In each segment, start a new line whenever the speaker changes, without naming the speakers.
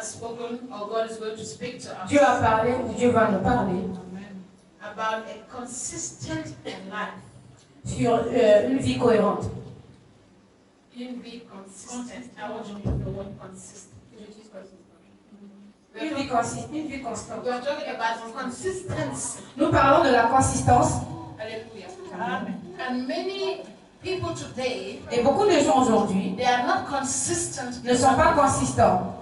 spoken, or God is going to speak to us.
Dieu a parlé, ou Dieu va nous parler
About a consistent life.
sur une vie cohérente.
Une vie consistent. I want you to put the word consistent.
Une vie constante.
We are talking about consistency.
Nous parlons de la consistance.
Hallelujah. Amen. And many people today,
Et beaucoup de gens aujourd'hui
they are not consistent.
ne sont pas consistants.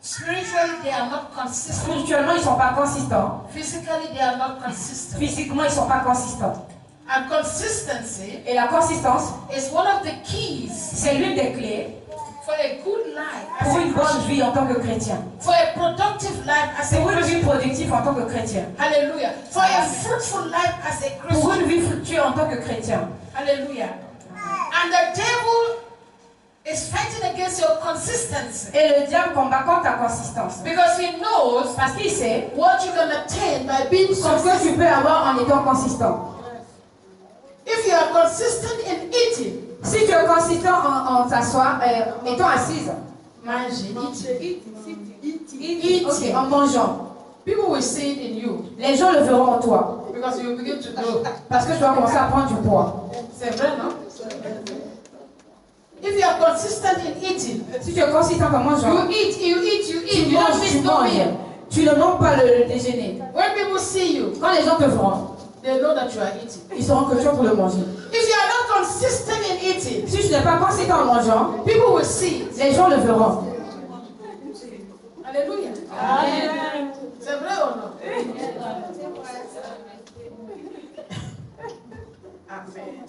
Spiritually, they are not consistent.
Spirituellement, ils ne sont pas consistants.
Physically, they are not consistent.
Physiquement, ils ne sont pas consistants.
And consistency
Et la consistance,
is one of the keys
c'est l'une des clés
for a good life as
pour
a
une bonne
Christian,
vie en tant que chrétien.
for a productive life as a
Pour une
Christian.
vie productive en tant que chrétien.
Hallelujah. For a fruitful life as a
Pour
Christian.
une vie fructueuse en tant que chrétien.
Hallelujah. And the devil is fighting against your consistency
Et le diable combat contre ta consistance.
because he knows
Parce qu'il sait
what you can attain by being
ce que
consistent.
tu peux avoir en étant consistant.
If you are consistent in eating,
Si tu es consistant en t'asseoir, étant assise,
manger,
ok, en mangeant,
people will see it in you
les gens le verront en toi.
because you will begin to grow.
Parce que tu vas commencer à prendre du poids.
C'est vrai, non? If you are consistent in eating,
Si tu es consistant en mangeant,
you eat.
tu
You don't
manges,
miss
tu
no
manges.
meal.
Tu ne manques pas le déjeuner.
When people see you,
Quand les gens te verront,
they know that you are eating.
ils sauront que tu es pour le manger.
If you are not consistent in eating,
Si tu n'es pas consistant en mangeant,
people will see it.
les gens le verront.
Alléluia. Amen. C'est vrai ou non? Amen.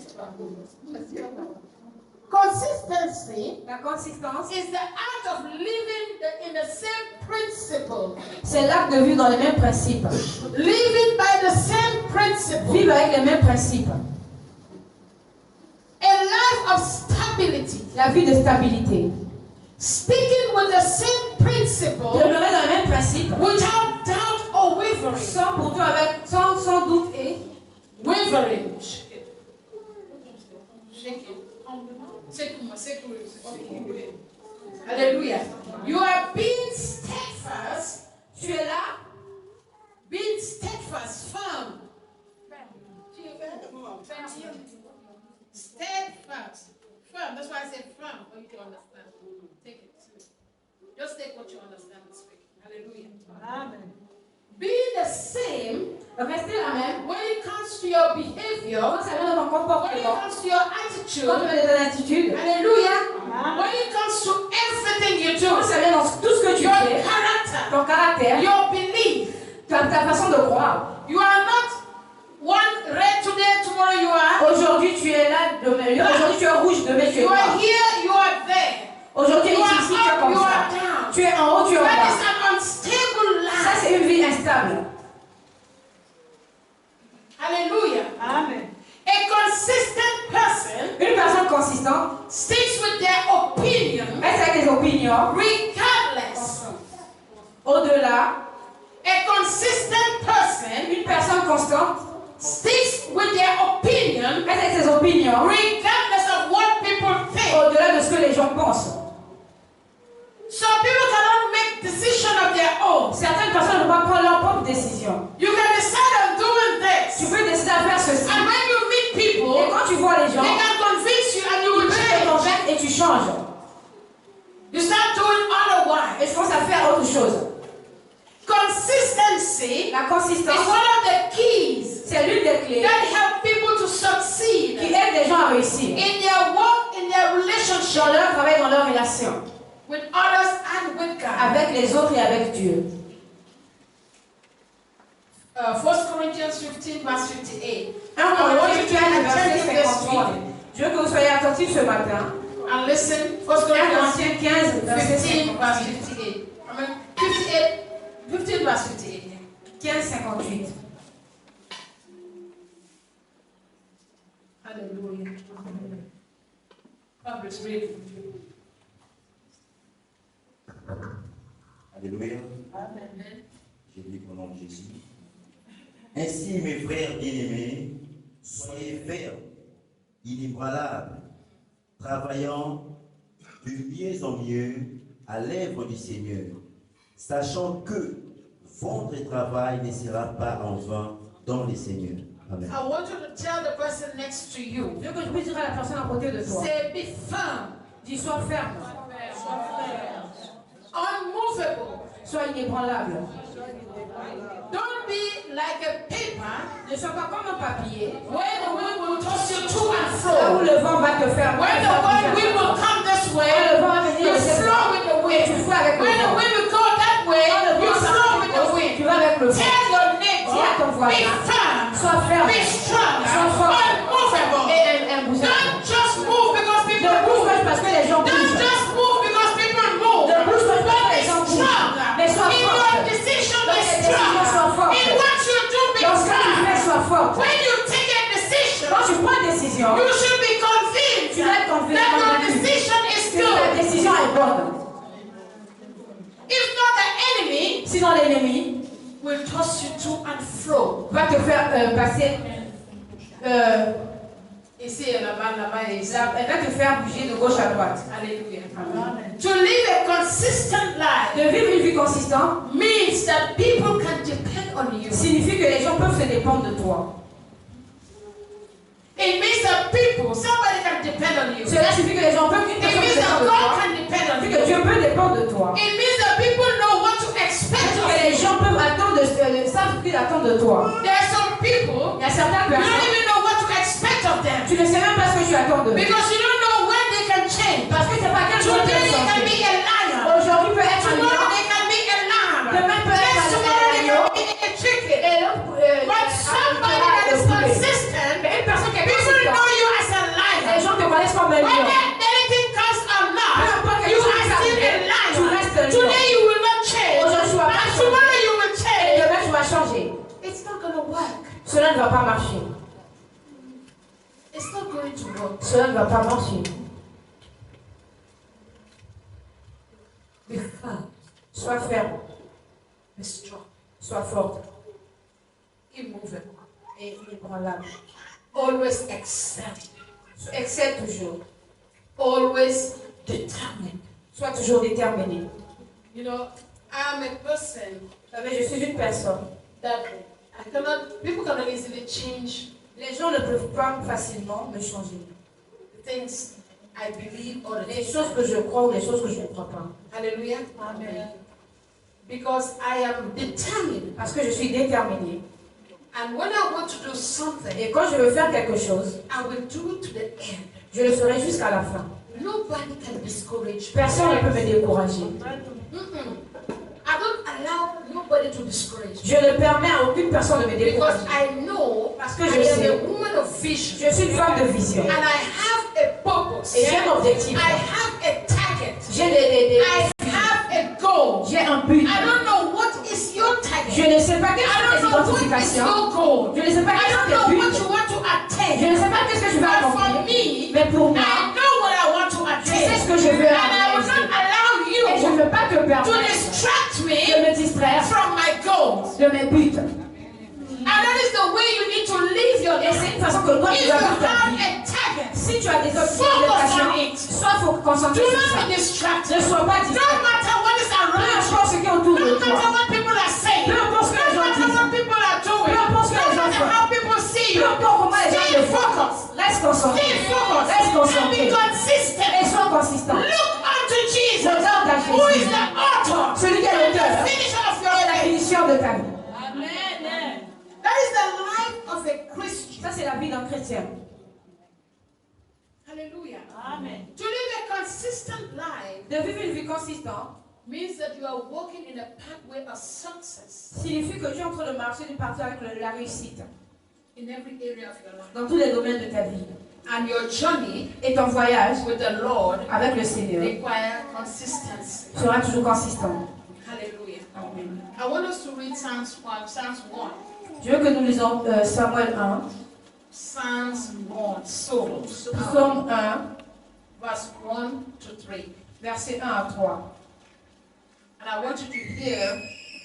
Consistency
La consistance,
is the art of living in the same principle.
c'est l'acte de vivre dans les mêmes principes.
Living by the same principle.
Vivre avec les mêmes principes.
A life of stability.
La vie de stabilité.
Sticking with the same principle
Demeurer dans les mêmes principes.
without doubt or wavering.
Sans pour toi, sans doute et
Wavering. Hallelujah. You are being steadfast. Tu es là. Being steadfast, firm. Steadfast. Firm. That's why I said firm, for you to understand. Take it. Just take what you understand and speak. Hallelujah. Amen. Be the same.
rester la même.
When it comes to your behavior,
Quand ça vient dans ton
when it
comportement,
comes to your
quand
attitude,
ça vient dans ton attitude,
hallelujah, when it comes to everything you do,
quand ça vient dans tout ce que tu
your
fais,
character,
ton caractère,
your belief,
ta façon de croire.
you are not one red today, tomorrow you are.
Aujourd'hui tu es là, aujourd'hui tu es rouge, demain tu es
You are
noir.
here, you are there.
Aujourd'hui tu
You
es
are
ici, tu es
up,
comme
you
ça.
are down.
Tu es en haut, tu es en
That
bas.
is an unstable
Ça
life.
c'est une vie instable.
Hallelujah.
Amen.
A consistent person
Une personne consistante
sticks with their opinion
reste avec des opinions
regardless.
au-delà.
A consistent person
Une personne constante
sticks with their opinion
reste avec ses opinions
regardless of what people think.
au-delà de ce que les gens pensent.
Some people cannot make decisions of their own.
Certaines personnes ne vont pas prendre leur propre décision.
You can decide on doing
Tu
this.
peux décider à faire ceci.
And when you meet people,
Et quand tu vois les gens,
they can convince you and you
ils
will
peuvent te
change.
convaincre et tu changes.
You start doing
Et
otherwise.
tu commences à faire autre chose.
Consistency
La
is
consistance,
one of the keys
c'est l'une des clés
that help people to succeed
qui aide les gens à réussir
in their work, in their relationship
dans leur travail, dans leur relation
with others and with God.
avec les autres et avec Dieu.
1 Corinthians 15 verse 58.
1 Corinthiens 15, verset
this
58.
morning
Je veux que vous soyez attentifs ce matin.
and listen. 1
1
Corinthians
Corinthiens 15, verset
15 verse
58.
58. I mean 58, 15 verse 58.
15, 58.
Hallelujah. Public reading.
Alléluia.
Amen.
J'ai dit au nom de Jésus. Ainsi, mes frères bien-aimés, soyez fermes, inébranlables, travaillant de mieux en mieux à l'œuvre du Seigneur, sachant que votre travail ne sera pas en vain dans les Seigneurs. Amen.
I want you to tell the person next to you.
Je veux que je puisse dire à la personne à côté de toi.
Say, be firm.
Dis, sois ferme.
Unmovable.
Sois inébranlable.
Don't be like a paper
Ne sois pas comme un papier.
where the wind will toss you to and
Là où
fro.
le vent va te faire.
When the wind will come this way,
Quand le vent va venir
you
de cette
flow
part,
with the
tu
wind.
fous avec le
When the
vent.
wind will go that way,
Quand le
you
vent
flow with the
s'arrête, tu
wind.
vas avec le vent.
Tell your
Dis à ton
neighbor, be
voisin,
firm,
sois ferme.
be strong,
Sois fort.
unmovable.
Et imbousable.
Don't just move because
Ne
people
bouge
move.
pas parce que les gens
Don't
bougent.
just move because people move.
Ne bouge pas parce que
But
les
be
gens bougent.
strong.
Mais sois
In
forte.
your decision,
Dans
be
tes décisions, sois
strong.
forte.
In what you do, be
Dans ce que tu fais,
strong.
sois forte.
When you take a decision,
Quand tu prends une décision,
you should be convinced
tu dois être convaincu
that your decision is
que ta
good.
décision est bonne.
If not, the enemy
Sinon, l'ennemi
will toss you to and fro.
va te faire passer.
Ici et là-bas, là-bas et ici.
Elle va te faire bouger de gauche à droite.
Hallelujah.
Amen.
To live a consistent life
De vivre une vie consistante
means that people can depend on you.
signifie que les gens peuvent se dépendre de toi.
It means that somebody can depend on you.
Cela signifie que les gens peuvent
It
qu'une personne
means
se
that
dépende de
God
toi.
can depend on
Puis
you.
que Dieu peut dépendre de toi.
It means that people know what to expect
Que
of
les
you.
gens peuvent attendre, savent ce qu'ils attendent de toi.
There are some people,
Il y a certaines
you don't
personnes,
even know what to expect of them.
tu ne sais même pas ce que tu attends d'eux.
Because you don't know when they can change.
Parce que c'est pas quel jour
Today they can
changer.
be a lion.
Aujourd'hui peut être un
Tomorrow
lion.
they can be a lamb.
Demain peut être
Next tomorrow they
un
can be a chicken.
Et l'autre,
But somebody that is consistent,
mais une personne qui est
people
consistante,
know you as a
les
lion.
gens te connaissent comme un lion.
Whether anything comes or not, you are still a lion. Today you will not change.
Aujourd'hui, tu vas pas
And
changer.
tomorrow you will
Et
change.
demain tu vas changer.
It's not going to work.
Cela ne va pas marcher.
It's not going to work.
Cela ne va pas marcher.
Be firm.
Sois ferme.
Be strong.
Sois forte.
Immovable.
Et inébranlable.
Always excel.
Excelle toujours.
Always determined.
Sois toujours déterminé.
You know, I'm a person
Vous savez, je suis une personne.
that people cannot easily change
Les gens ne peuvent pas facilement me changer.
the things I believe or the
Les
things.
choses que je crois ou les choses que je ne crois pas.
Hallelujah.
Amen.
Because I am determined.
Parce que je suis déterminée.
And when I want to do something,
Et quand je veux faire quelque chose,
I will do it to the end.
je le ferai jusqu'à la fin.
Nobody can discourage me.
Personne ne peut me décourager.
Mm-mm. I don't allow nobody to discourage me.
Je ne permets à aucune personne de me
Because
décourager.
I know
Parce que
I
je
am
sais.
a woman of vision.
Je suis une femme de vision.
And I have a purpose.
Et j'ai un objectif.
I have a target.
J'ai
I have a goal.
j'ai un but.
I don't know what is your
Je
target.
ne sais pas quelles
I
sont
don't
tes
know what is
identifications.
your goal.
Je ne sais pas
I
quels
don't
sont
know
tes
what
buts.
you want to attain.
Je ne sais pas qu'est-ce que je vais
But for
accomplir.
me,
Mais pour moi,
I know what I want to
je sais ce
attain.
que je veux
And I will not
atteindre.
allow
Et je ne
you
veux pas te
to
permettre
distract
de
me
me distraire
from my goals.
de mes buts.
And that is the way you need to live your
Et
life.
c'est une façon que toi
If
tu
you
dois vivre ta
have
vie.
a target,
Si tu as des
focus on
obstinations,
it.
soit concentré
Do
sur
not
ça.
be distracted.
Ne sois pas
No
distrait.
matter what is
Peu
around you.
importe ce qui est autour de
No matter
toi.
what people are saying.
Peu importe ce que les
No
gens
matter
disent.
what people are doing.
Peu importe ce que les
No
gens
matter
font.
how people see
Peu
you.
importe comment les gens
Stay
te font.
focused.
Reste concentré.
Stay focused.
Reste
And be
concentré.
consistent.
Et sois consistant.
Look unto Jesus,
Regarde à
who is
Jésus.
the author
Celui qui est
and
l'auteur.
the finisher of your
Et la
faith.
finition de ta vie.
That is the life of a Christian.
Ça, c'est la vie d'un chrétien.
Hallelujah. Amen. To live a consistent life
De vivre une vie consistante
means that you are walking in a pathway of success
signifie que tu es en train de marcher d'une partie avec la réussite
in every area of your life.
dans tous les domaines de ta vie.
And your journey
Et ton voyage
with the Lord
avec le Seigneur
require consistency.
sera toujours consistant.
Hallelujah.
Amen.
I want us to read Psalms 1. Psalms 1.
Je veux que nous lisons Samuel 1,
Psalms 1. Psalms.
Psaume 1,
Verse 1 to 3.
versets 1 à 3.
And I want you to hear.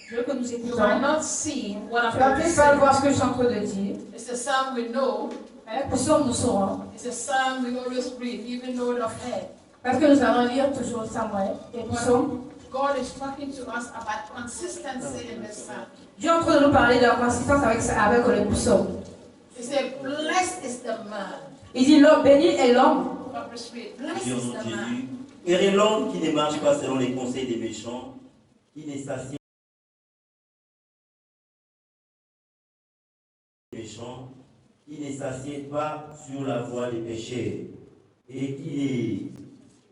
Je veux que nous
You might
écoutons.
not see what I'm
Tu vas
going to
peut-être pas
say.
voir ce que je suis en train de dire.
It's a psalm we know.
Avec le psaume, nous saurons.
It's a psalm we always read, even though it off head.
Parce que nous allons lire toujours Samuel et psaume.
God is talking to us about consistency in His Son.
Dieu est en train de nous parler de la consistance avec le psaume.
He said, blessed is the man.
Il dit, l'homme béni est l'homme.
Blessed
Dieu au
is
nom de
the man.
Jésus. Heureux l'homme qui ne marche pas selon les conseils des méchants, qui ne s'assied pas sur la voie des péchés et qui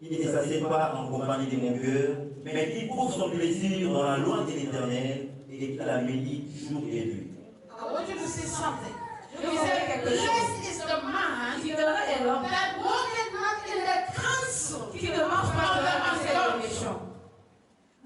ne s'assied pas en compagnie des moqueurs, mais qui trouve son plaisir dans la loi de l'Éternel et qui la médite jour et nuit.
I want you to see something. He said, blessed is the man
Heureux est l'homme
that walketh not in the counsel
qui ne marche pas dans la conseil des méchants.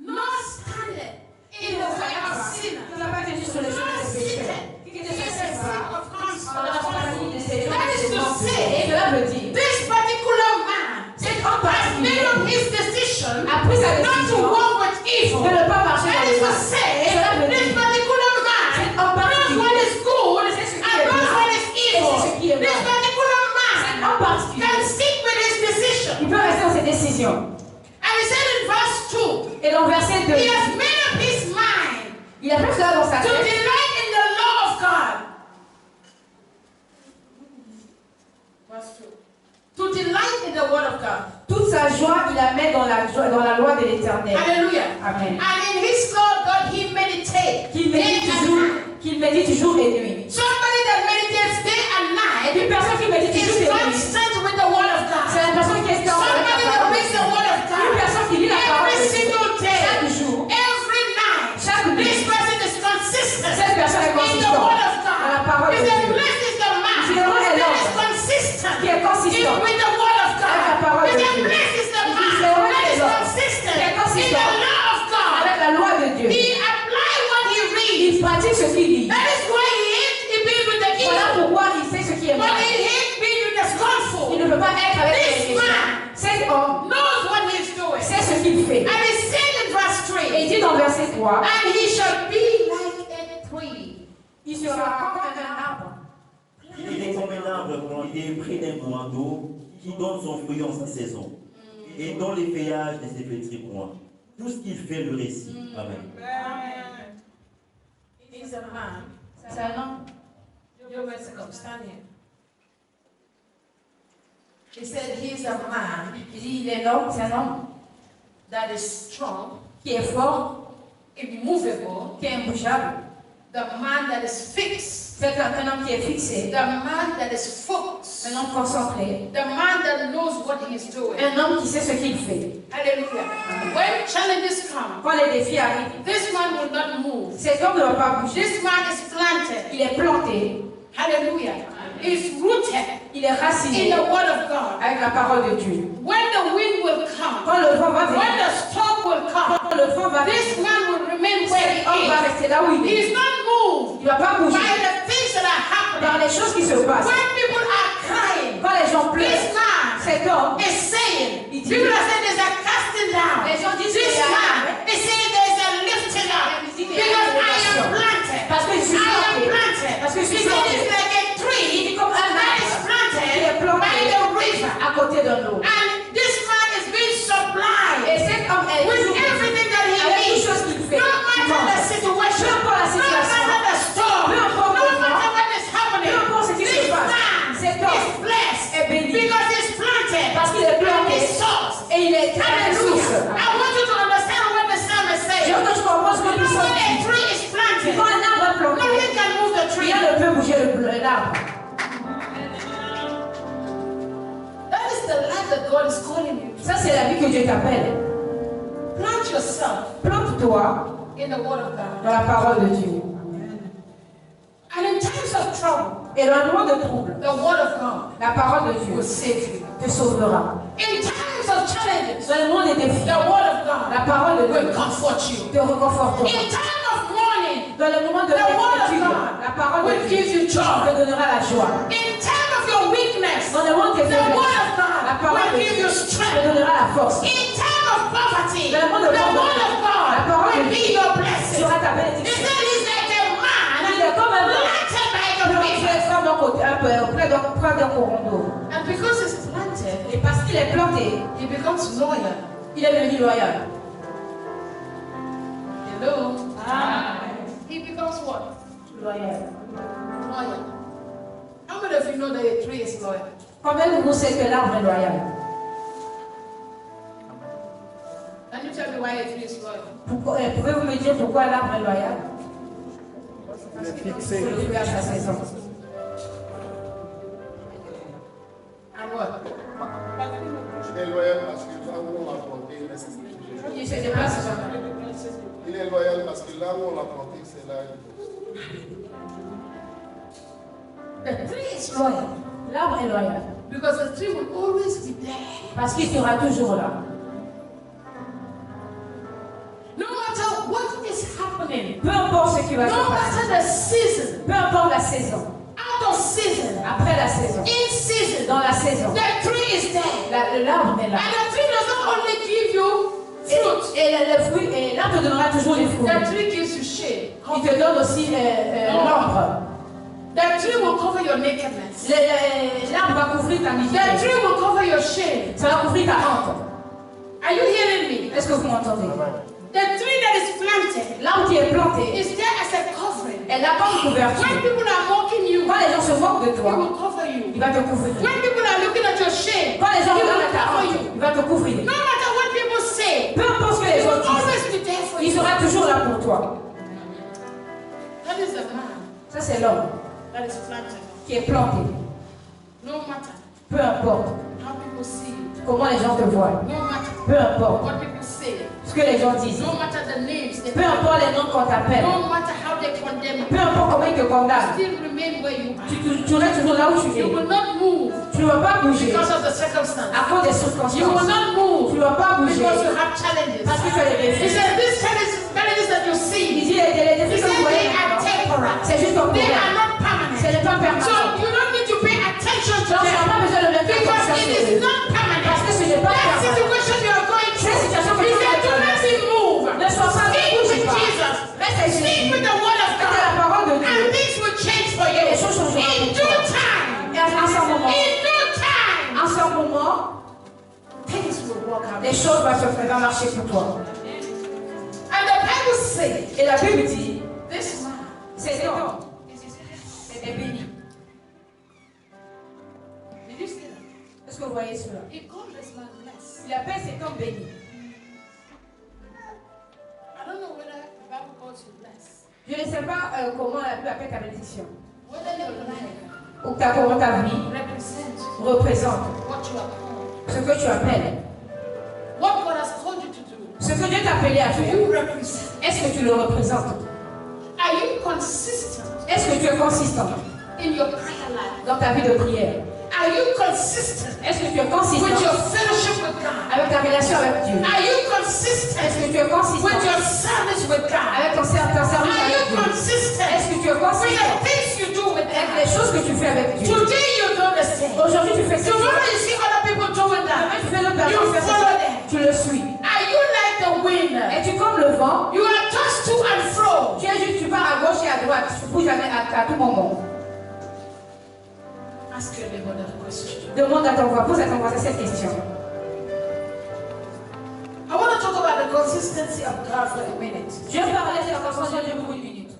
nor standeth in the way of sinners,
Qui n'a pas tenu sur les
nor
choses des pécheurs.
sitteth
Qui ne
in the
s'assied
seat
pas
of
dans la
counsel.
compagnie de ces gens
That is
qui
to
sont
say,
cela veut dire,
this particular man
cet homme
has made up
particulier
his decision
a pris sa
not to
décision
walk with evil.
de ne pas marcher
That
dans
is
le
to
mal.
say,
Cela veut
this
dire,
particular man
cet homme
knows
particulier
what is good
sait ce qui
and
est
knows
bien
what is
et
evil.
c'est ce qui est
This
mal.
particular
Cet
man
homme particulier,
can stick with his decision.
il peut rester dans ses décisions.
And he said in verse 2,
Et dans verset 2,
he has made up his mind
il a fait cela dans sa
to
tête.
delight in the law of God. Verse 2. To delight in the word of God.
Toute sa joie, il la met dans la loi de l'Éternel.
Hallelujah.
Amen.
And in his law doth he meditate
Qu'il
day
médite
and
jour
night.
et nuit.
Somebody that meditates day and night
Une personne qui médite jour
is
et nuit,
constant with the word of
c'est
God.
la personne qui est dans
Somebody
la
that
parole.
reads the word of
Une
God
personne qui lit la parole
every
de Dieu.
single day,
Chaque jour,
every night.
chaque
This
nuit,
person is consistent
cette personne est
in the
consistante
word of
dans la
God.
parole
He
de
said,
Dieu.
blessed is the man
Heureux est
that
l'homme
is consistent
qui est consistant
with the word of
avec la
God.
parole
He
de
said,
Dieu.
blessed is the
Il
man
dit, heureux
that
est
is
l'homme
consistent
qui est
in the
consistant
law of God.
avec la loi de Dieu.
He applies what he reads.
Il pratique ce qu'il lit.
That is why he hates being with the
Voilà
evil.
pourquoi il sait ce qui est
But
mal.
he hates being with the scornful.
Il ne peut pas être avec
This
les méchants.
man
Cet homme
knows what he's doing.
sait ce qu'il fait.
And he said in verse
Et il
3,
dit dans verset 3,
and he shall be like a tree.
il sera comme un arbre
Il est comme un arbre planté près d'un courant d'eau qui donne son fruit en sa saison et dont les feuillages ne se flétrissent point. Tout ce qu'il fait le récit. Amen.
He's a man.
C'est un homme.
Your words come, stand here. He said he's a man
Il dit, il est l'homme, c'est un homme
that is strong,
qui est fort,
immovable,
qui est imbougeable.
the man that is fixed,
C'est un homme qui est fixé,
the man that is focused,
un homme concentré,
the man that knows what he is doing.
un homme qui sait ce qu'il fait.
Hallelujah. When challenges come,
Quand les défis arrivent,
this man will not move.
cet homme ne va pas bouger.
This man is planted.
Il est planté,
Hallelujah. He's rooted
il est
in
raciné
the word of God.
avec la parole de Dieu.
When the wind will come,
Quand le vent va
when
venir,
the storm will come,
quand le vent va
this
venir,
man will remain where
cet homme va
he
rester là où il
is.
est.
He's not moved
Il ne va pas
by
bouger
the things that are
par
happening.
les choses qui se passent.
When people are crying,
Quand les gens
this
pleurent,
man
cet homme,
is saying,
Il dit-
people are saying there's a casting down.
les gens disent
This
qu'il y a
man is saying there's a lifting up.
Il dit qu'il y a
Because
une
I am
élévation.
planted.
Parce que je suis
I am
planté.
planted.
Parce que je suis
He said
planté.
it's like a tree
Il dit comme un
that is
arbre
planted
qui est planté
by the river.
à côté de l'eau.
And this man is being
Et
supplied
cet homme est
with
toujours
everything that he
avec toutes
needs.
choses qu'il fait.
No
Il
matter
mange.
the situation,
Peu importe la
no
situation.
matter the storm,
Peu importe
no
le vent.
matter what is happening,
Peu importe ce qui se
this
passe.
man
Cet homme
is blessed
est béni.
because he's planted
Parce qu'il est
and
planté.
his source.
Et il est à la source.
Hallelujah. I want you to understand what the psalmist
Je
saying.
veux que tu comprennes ce que nous
When
sommes
a
dit.
tree is planted,
Quand un arbre est planté,
nothing can move the tree.
rien ne peut bouger l'arbre.
That is the life that God is calling you.
Ça, c'est la vie que Dieu t'appelle.
Plant yourself
Plante-toi
in the word of God.
dans la parole de Dieu.
And in times of trouble,
Et dans le moment de trouble,
the word of God
la parole de Dieu
will save you.
te sauvera.
In times of challenges,
Dans le moment des défis,
the word of God
la parole de
will
Dieu
comfort you.
te réconfortera.
In time of mourning,
Dans le moment de
the word of
l'inquiétude,
God
la parole
will
de Dieu
give you
te
joy.
donnera la joie.
In time of your weakness,
Dans le moment de tes
the word
faiblesses,
of
la
God
parole de
will give
Dieu
you
te
strength.
donnera la force.
In time of poverty,
Dans le monde de
the word
pauvreté,
of God
la parole
will
de
be
Dieu
your blessing.
sera ta
He
bénédiction.
said he's like a
Il
man
est comme un homme
planted by the
qui
river.
est fort d'un côté, un peu près d'un courant d'eau.
And because he's planted,
Et parce qu'il est planté,
he becomes loyal.
il est devenu loyal.
Hello?
Amen.
He becomes what?
Loyal.
Loyal. How many of you know that a tree is loyal?
Combien de vous savez que l'arbre est loyal?
Can you tell me why a tree is loyal?
Pouvez-vous me dire pourquoi l'arbre est loyal?
Il est
C'est
fixé.
le fruit à sa saison.
And what?
Il est loyal parce que là où on l'a planté, il reste.
Il se déplace jamais.
Il est loyal parce que là où on l'a planté, c'est là.
The tree is loyal. L'arbre est loyal.
Because the tree will always be there.
Parce qu'il sera toujours là.
No matter what is happening,
Peu importe ce qui va se
no
passer.
matter the season,
Peu importe la saison.
out of season,
Après la saison.
in season,
Dans la saison.
the tree is there.
L'arbre est là.
And the tree does not only give you fruit,
Et le fruit, et l'arbre te donnera toujours les fruits.
the tree gives you shade.
Il te donne aussi l'ombre.
The tree will cover your nakedness.
L'arbre va couvrir ta
The
nudité.
tree will cover your shame.
Ça va couvrir ta honte.
Are you hearing me?
Est-ce que vous m'entendez?
The tree that is planted
L'arbre qui est planté
is there as a covering.
est là comme
When
couverture.
people are mocking you,
Quand les gens se moquent de
he
toi,
will cover
il
you.
va te couvrir.
When people are looking at your shame,
Quand les gens
he will
regardent ta
cover
honte,
you.
il va te couvrir.
No matter what people say,
Peu importe ce que
he
les gens
will
disent,
always be there for
il
you.
sera toujours là pour toi.
That is the man
Ça, c'est l'homme
that is planted.
qui est planté.
No matter
Peu importe
how people see you,
comment les gens te voient.
no matter
Peu importe
what people say,
ce que les gens disent.
no matter the names they
Peu importe les noms qu'on t'appelle.
no matter how they condemn you,
Peu importe comment ils te condamnent.
still remain where you are.
Tu restes toujours là où tu
You
es.
will not move
Tu ne vas pas bouger
because of the circumstance.
à cause des
You will
circonstances.
not move
Tu ne vas pas bouger
because you have challenges.
parce que tu as des
He
défis.
said, these challenges that you
Il
see,
dit les
he
défis que
said
vous voyez
they are
maintenant,
temporary.
c'est juste
They
temporaire.
are not
Ce
permanent.
n'est pas
So
permanent.
you don't need to pay attention to
Donc, tu n'as
them
pas besoin de mettre
because
attention
it
sur
is
eux.
not permanent.
Parce que ce n'est pas
That
permanent.
situation you are going
Cette
through,
situation que
he
tu
said, do
as
not be moved.
Ne sois pas
Stick
bouge
with
pas.
Jesus.
Reste avec
Stick
Jésus.
with the word of
Reste à la
God.
parole de
And
Dieu.
things will change for you.
Et les choses changeront
In
pour
due
toi.
time.
Et en ce moment,
In due time.
en ce moment,
Things will work out.
les choses vont se faire marcher pour toi.
And the Bible says,
Et la Bible dit,
this man
cet homme est béni.
Did you see that?
Est-ce que vous voyez cela?
He called this man blessed.
Il appelle cet homme béni.
I don't know whether the Bible calls you blessed.
Je ne sais pas comment la Bible appelle ta bénédiction.
Whether your life
Ou comment ta vie
represents
représente
what you are called.
ce que tu appelles.
What God has called you to do.
Ce que Dieu t'a appelé à
Do
faire.
you represent?
Est-ce que tu le représentes?
Are you consistent
Est-ce que tu es consistant
in your prayer life?
dans ta vie de prière?
Are you consistent
Est-ce que tu es
with
consistant
your fellowship with God?
avec ta relation avec Dieu?
Are you consistent
Est-ce que tu es
with
consistant
your service with God?
avec ton service
Are
avec
you
Dieu?
consistent
Est-ce que tu es
with
consistant
the things you do with
avec les
God?
choses que tu fais avec Dieu?
Today you do the same.
Aujourd'hui, tu fais ça.
Tomorrow you see other people doing
Demain,
that.
tu fais l'autre
You
personne faire
follow
ça.
them.
Tu le suis.
Are you like the wind?
Es-tu comme le vent?
You are tossed to and fro.
Tu es juste, tu pars à gauche et à droite. Tu ne bouges jamais à tout moment.
Ask your neighbor that question.
Demande à ton voix, pose à ton voisin cette question.
I want to talk about the consistency of God for a minute.
Je vais parler de la conscience de Dieu pour une minute.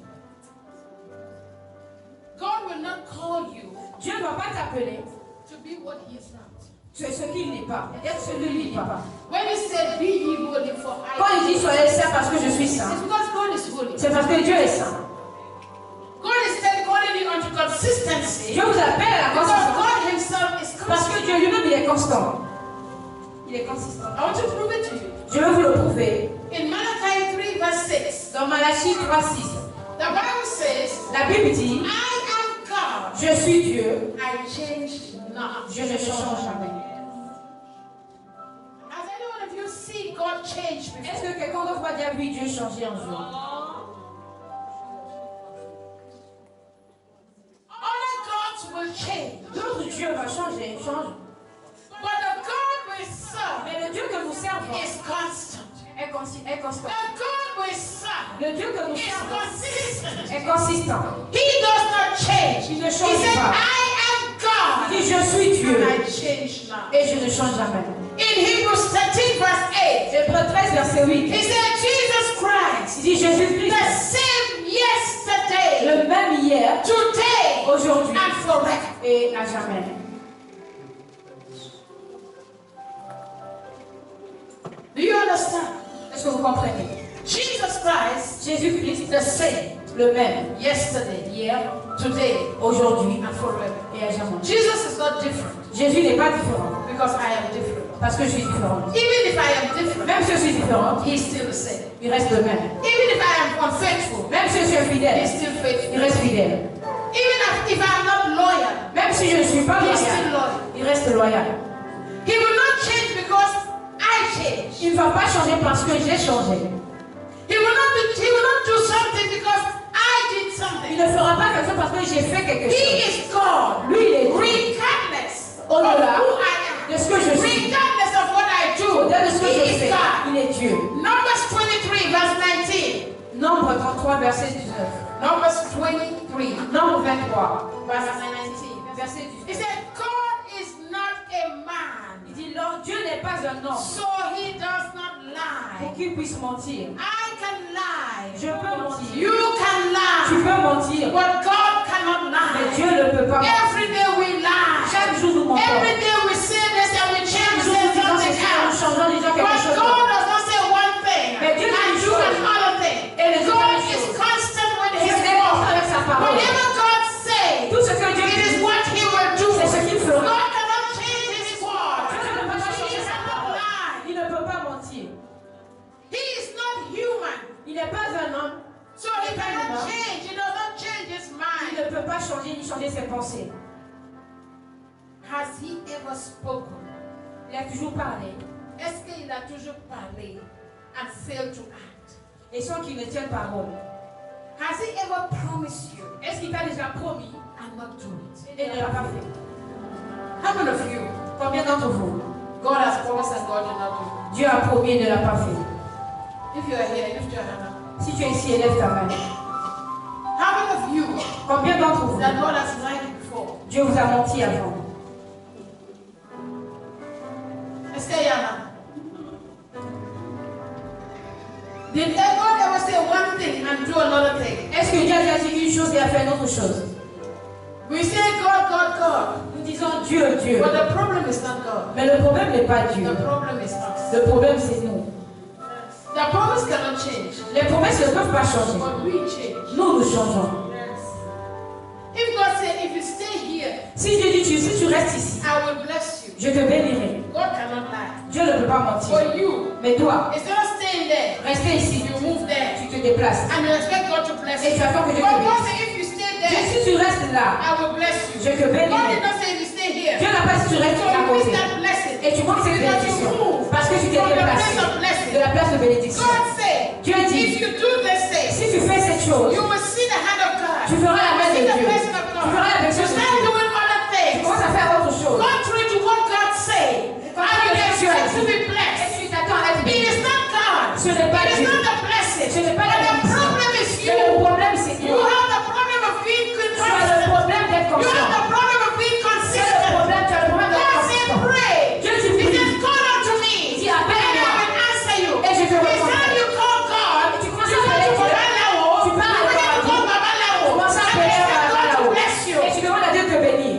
God will not call you
Dieu ne va pas t'appeler
to be what He is not.
tu es ce qu'il n'est pas. Être ce qu'il n'est pas.
When He said, "Be ye holy, for I
Quand
am,"
il dit soyez saints parce que je suis
it's
saint,
because God is holy.
c'est parce que Dieu est saint.
God is still calling you unto consistency
Dieu vous appelle à la
because
consistance.
God Himself is
Parce
constant.
que Dieu lui-même, il est constant. Il est consistant.
I want to prove it to you.
Je vais vous le prouver.
In Malachi 3, verse 6,
Dans Malachie 3:6,
the Bible says,
la Bible dit,
"I am God.
je suis Dieu,
I change not."
je ne change jamais.
Has any one of you seen God change before?
Est-ce que quelqu'un d'autre va dire oui, Dieu changer un jour?
Other gods will change,
D'autres dieux vont changer, change.
but the God we serve
Mais le Dieu que nous servons
is constant.
est constant.
The God we serve
Le Dieu que nous
is
servons
consistent.
est consistant.
He does not change.
Il ne
He
change
said,
pas.
"I am
Il
God,
dit je suis Dieu
and I change not."
et je ne change jamais.
In Hebrews 13, verse 8,
Hébreux 13, verset 8.
he said, "Jesus Christ
Il dit
is
hier,
today,
aujourd'hui
and forever.
et à jamais.
Do you understand?
Est-ce que vous comprenez?
Jesus Christ,
Jésus-Christ,
the same
le même,
yesterday,
hier,
today,
aujourd'hui
and forever.
et à jamais.
Jesus is not different
Jésus n'est pas différent
because I am different.
parce que je suis différente.
Even if I am different,
Même si je suis différente,
He is still the same.
il reste le même.
Even if I am unfaithful,
Même si je suis
He
infidèle,
is still faithful.
il reste fidèle.
Even if I am not loyal,
Même si je ne suis pas
He is still
loyal,
loyal.
il reste loyal.
He will not change because I change.
Il ne va pas changer parce que j'ai changé.
He will not do something because I did
Il
something.
ne fera pas quelque chose parce que j'ai fait quelque
He
chose.
is God,
Lui, il est Dieu.
regardless of
Au-delà
who I
de ce que je
am,
suis,
regardless of what I do.
au-delà de ce que
He
je
is
fais,
God.
il est Dieu.
Numbers 23, verse 19.
Nombre 33, verset 19.
Numbers 23,
Nombre 23,
verse 19.
verset
He
19.
said, God is not a man,
Il dit, Lord, Dieu n'est pas un homme
so he does not
pour
lie.
qu'il puisse mentir.
I can lie.
Je peux mentir.
You can
Tu
lie.
peux mentir,
But God cannot
mais
lie.
Dieu ne peut pas mentir.
Every day we lie.
Chaque jour nous mentons.
Every day we say this and we change
Chaque jour nous disons
something
ceci, nous
else.
changeons, disons quelque
But
chose
God
d'autre.
does not say one thing
Mais Dieu dit
and
une
do
chose.
another thing.
Et les autres
God
choses.
is constant with
Il
his
est constant
word.
avec sa parole.
Whatever God says,
Tout ce que Dieu
it is
dit,
what he will do.
c'est ce qu'il fera.
God cannot change his word.
Dieu ne peut pas changer
He
sa
cannot
parole.
lie.
Il ne peut pas mentir.
He is not human.
Il n'est pas un homme.
So he cannot change. He does not change his
Il
mind.
ne peut pas changer ni changer ses pensées.
Has he ever spoken?
Il a toujours parlé.
Est-ce qu'il a toujours parlé and failed to act?
Et sans qu'il ne tienne parole.
Has he ever promised you
Est-ce qu'il t'a déjà promis
and not do it?
et ne l'a pas fait?
How many of you?
Combien d'entre vous?
God has promised and God did not do
Dieu a promis et ne l'a pas fait.
it. If you are here, lift your hand up.
Si tu es ici, élève ta main.
How many of you
Combien d'entre vous?
that God has lied before?
Dieu vous a menti avant.
Est-ce qu'il y en a? Did God ever say one thing and do another thing?
Est-ce que Dieu a déjà dit une chose et a fait une autre chose?
We say God, God, God.
Nous disons Dieu, Dieu.
But the problem is not God.
Mais le problème n'est pas Dieu.
The problem is us.
Le problème, c'est nous.
The promise cannot change.
Les promesses ne peuvent pas changer.
But we change.
Nous, nous changeons.
If God said, if you stay here,
Si Dieu dit, si tu restes ici,
I will bless you.
je te bénirai.
God cannot lie.
Dieu ne peut pas mentir.
For you,
Mais toi,
instead of staying there,
rester ici,
you move there.
tu te déplaces.
And you expect God to bless
Et
you.
tu attends que Dieu
But
te
God
bénisse.
said, if you stay
Dieu,
there,
si tu restes là,
I will bless you.
je te
God did
bénirai.
not say, if you stay here.
Dieu n'a pas dit tu restes
So
à
you miss
côté.
that blessing.
Et tu manques cette
Because you
bénédiction.
move
Parce que tu t'es
from the
déplacé
place of blessing.
de la place de bénédiction.
God said,
Dieu dit,
if you do this thing,
si tu fais cette chose,
you will see the hand of God.
tu feras la main
You
de
will see the
Dieu.
blessing of God.
Tu feras la
You
bénédiction de
start
Dieu.
doing other
Tu
things.
commences à faire autre chose.
Contrary to what God said. And you expect to be
Et
blessed.
tu t'attends à être
It
béni.
is not God.
Ce n'est pas
It is
Dieu.
not the blessing.
Ce n'est pas la
But the
bénédiction.
problem is
Mais le
you.
problème, c'est
You
toi.
have the problem of being
Tu as le
consistent.
problème d'être
You have
constant.
the problem of being
Tu as le
consistent.
problème, tu as le problème d'être
God said,
constant.
pray.
Dieu dit,
He
prie.
said, call unto me.
Dis,
And I
appelle-moi.
will answer you.
Et je te
Every
répondrai.
time you call God,
Et tu
you
commences à
want
appeler
to
Dieu.
Babalawo.
Tu parles
You
à
want to call
Dieu.
Babalawo.
Tu commences à
And
appeler
expect God to
Babalawo.
bless you.
Et tu demandes à Dieu de te bénir.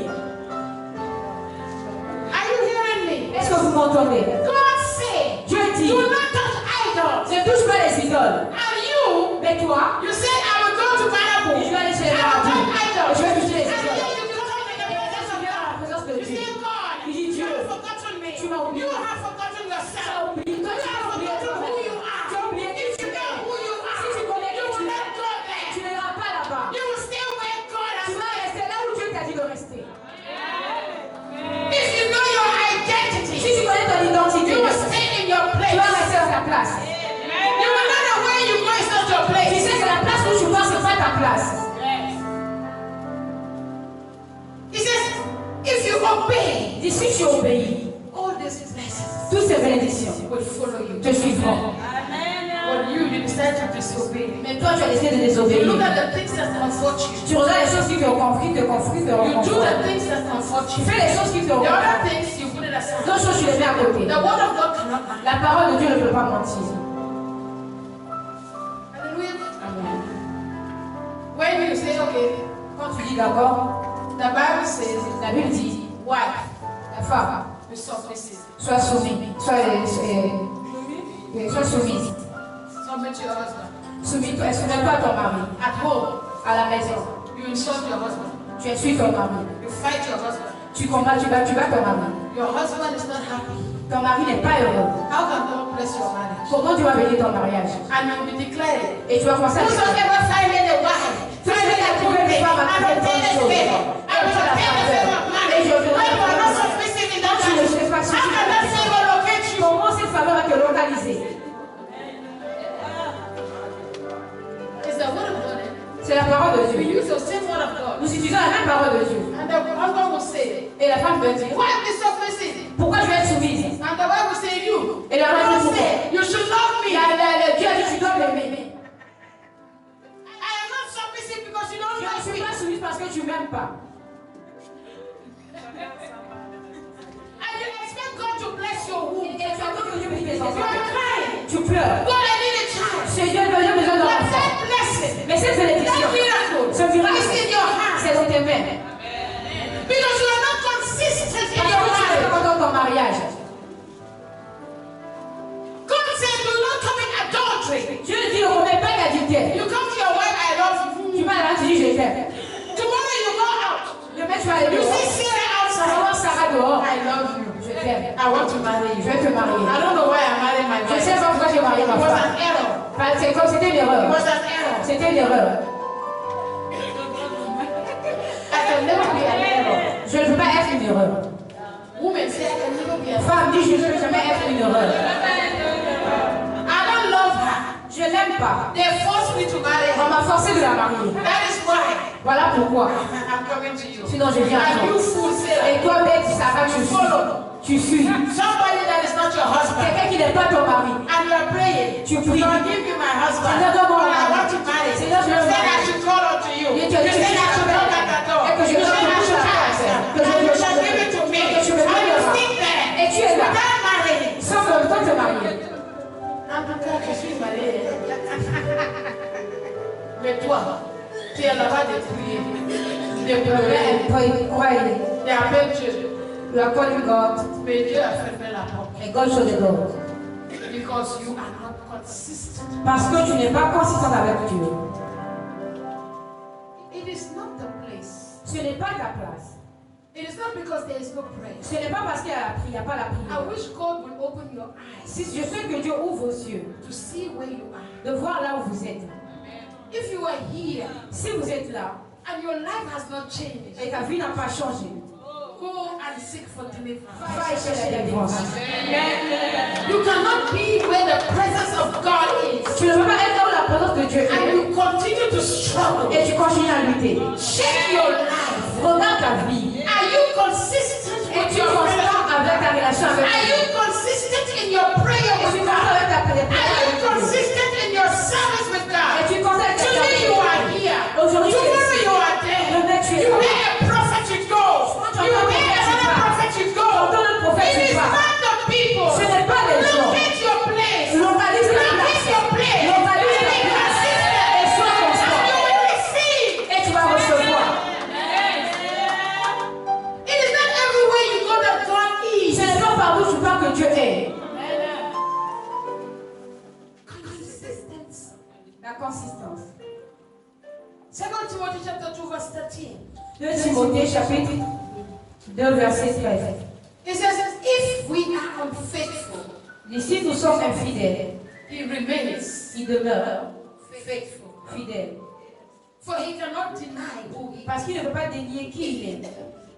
Are you hearing me?
Est-ce que vous m'entendez?
God said,
Dieu dit,
do not touch idols.
ne touche pas les idoles.
And you,
Mais toi,
you said, I will go to Balabu.
je vais aller chez les
I will
marabouts.
touch
Et
idols.
je vais toucher les
And
idoles.
then you come in the presence of
La
God.
présence de
You
Dieu.
say, God,
Il dit,
you
Dieu,
have forgotten me.
tu m'as oublié.
You have forgotten
Tu as
yourself.
oublié. Toi,
You
tu
have
as oublié
forgotten
toi-même.
who you are.
Tu as oublié qui
If
tu
you
es.
know who you are,
Si tu connais
you
qui tu
will
es,
not go there.
tu n'iras pas là-bas.
You will stay where God has
Tu vas
said.
rester là où Dieu t'a dit de rester.
If you know your identity,
Si tu connais ton identité,
you will stay in your
tu
place.
vas rester dans ta place.
You will not know where you go is not your
Tu
place.
sais que la place où tu vas, ce n'est pas ta place.
He says, if you obey,
Il dit, si tu obéis,
all these blessings
toutes ces bénédictions
will follow you.
te suivront.
But you decide to disobey.
Mais toi, tu as décidé de
You
désobéir.
look at the things that comfort you.
Tu regardes les choses qui te confient,
You do
reconfortent.
the things that comfort
Tu
you.
fais les choses qui te
The other
reconfortent.
things you put it aside.
D'autres choses, tu les mets à côté.
The word of God cannot lie.
La parole de Dieu ne peut pas mentir.
Hallelujah. When you say, okay,
tu dis d'accord,
the Bible says,
la Bible dit,
wife,
la femme,
be submissive.
sois soumise, sois soumise.
Submit to your husband.
Soumets-toi à ton mari.
At home,
À la maison,
you insult your husband.
tu insultes ton mari.
You fight your husband.
Tu combats, tu bats ton mari.
Your husband is not happy.
Ton mari n'est pas heureux.
How can God bless your marriage?
Comment tu vas bénir ton mariage?
And you'll be declaring,
Et tu vas commencer à dire,
whosoever findeth a wife, findeth a good thing, and obtaineth favor. I will obtain the favor of marriage. When you are not submissive in that
tu ne
marriage,
sais pas
how can that favor locate you?
comment cette faveur va te localiser?
It's the word of God.
C'est la parole de
We
Dieu.
use the same word of God.
Nous utilisons la même parole de Dieu.
And the husband will say,
Et la femme veut dire,
why be submissive?
pourquoi je vais être soumise?
And the wife will say, you.
Et la femme
God
dit, pourquoi?
say, you should love me.
Dieu a dit, tu dois m'aimer.
I am not submissive because you don't
Je ne
love
suis
me.
pas soumise parce que tu m'aimes pas.
And you expect God to bless your womb.
Et tu attends que Dieu bénisse tes
You
enfants.
are crying.
Tu pleures.
God, I need a child.
C'est Dieu qui a besoin d'un
But
enfant.
that blessing,
Mais cette bénédiction,
that miracle,
ce miracle,
is in your hands.
c'est dans tes mains.
Because you are not consistent in
Parce
your
que tu n'es
marriage.
pas dans ton mariage.
God said, do not commit adultery.
Dieu dit, ne commets pas d'adultère.
You come to your wife, I love you.
Tu vas là, tu dis, je t'aime.
Tomorrow you go out.
Demain, tu vas aller
You
dehors.
see Sarah
Tu vas
outside.
voir Sarah dehors.
I love you.
Je t'aime.
I want to marry
Je
you.
vais te marier.
I don't know why I married my
Je
wife.
sais pas pourquoi j'ai marié ma
It was
femme.
an error.
C'est comme c'était une
It
erreur.
was an error.
C'était une erreur.
I can never be an error.
Je ne veux pas être une erreur.
Women say I can never be an error.
Femme dit, je ne veux jamais être une erreur.
I don't love her.
Je l'aime pas.
They forced me to marry
On
her.
m'a forcé de la marier.
That is why
Voilà pourquoi.
I'm coming to you.
Sinon, je viens à
And you
toi.
fool Sarah.
Et toi, bête, Sarah, tu suis. Tu suis.
Somebody that is not your husband.
Quelqu'un qui n'est pas ton mari.
And you are praying.
Tu pries.
God, give me my husband.
Seigneur, donne-moi
But
mon
I
mari.
want to marry.
Seigneur, je veux
You said I
marier.
should call unto you.
Et
You
tu as dit
said I should knock at the door.
Et que je
You said I should ask.
Que je
And you
veux
shall give it to me.
Que tu me
And you
donneras.
sit there.
Et tu es là.
Without marrying.
Sans que le temps te marier.
En tout cas, je suis mariée. Mais toi, tu es là-bas de prier, de pleurer,
And pray, pray.
d'appeler Dieu.
You are calling God.
Mais Dieu a fermé la porte.
And God show the door.
Because you are not consistent.
Parce que tu n'es pas consistant avec Dieu.
It is not the place.
Ce n'est pas ta place.
It is not because there is no prayer.
Ce n'est pas parce qu'il n'y a pas la
I
prière.
wish God will open your eyes
Si je sais que Dieu ouvre vos yeux,
to see where you are.
de voir là où vous êtes.
If you are here
Si vous êtes là
and your life has not changed,
et ta vie n'a pas changé,
go and seek for deliverance.
va et cherche la délivrance.
You cannot be where the presence of God is
Tu ne peux pas être là où la présence de Dieu
and
est
you continue to struggle.
et tu continues à lutter.
Check your life.
Regarde ta vie.
Are you consistent
Et
with
tu es
your
constant
relationship?
avec ta relation avec
Are you
Dieu.
consistent in your prayer
Et tu
with
es constant
God?
avec ta prière
Are you
avec Dieu.
consistent in your service with
Et
God?
tu es constant avec ta
Today you are here.
Aujourd'hui, tu es
Tomorrow
ici.
you are there.
Demain, tu es
You
là.
hear a prophet, you go. You hear another prophet, you go.
J'entends le prophète,
It
tu
is
vas.
not the people.
Ce n'est pas les gens.
Locate your place.
Localise ta
Locate
place.
your place.
Localise
And
ta
be
place.
consistent.
Et sois
And
constant.
you will receive.
Et tu vas recevoir.
It is not everywhere you go that God is.
Ce n'est pas partout où tu parles que Dieu est.
Consistency.
La consistance.
2 Timothy chapter 2 verse 13.
2 Timothée chapitre 2 verset 13.
It says, if we are unfaithful,
Et si nous sommes infidèles,
he remains
il demeure
faithful.
fidèle.
For he cannot deny who he is.
Parce qu'il ne peut pas dénier qui il est.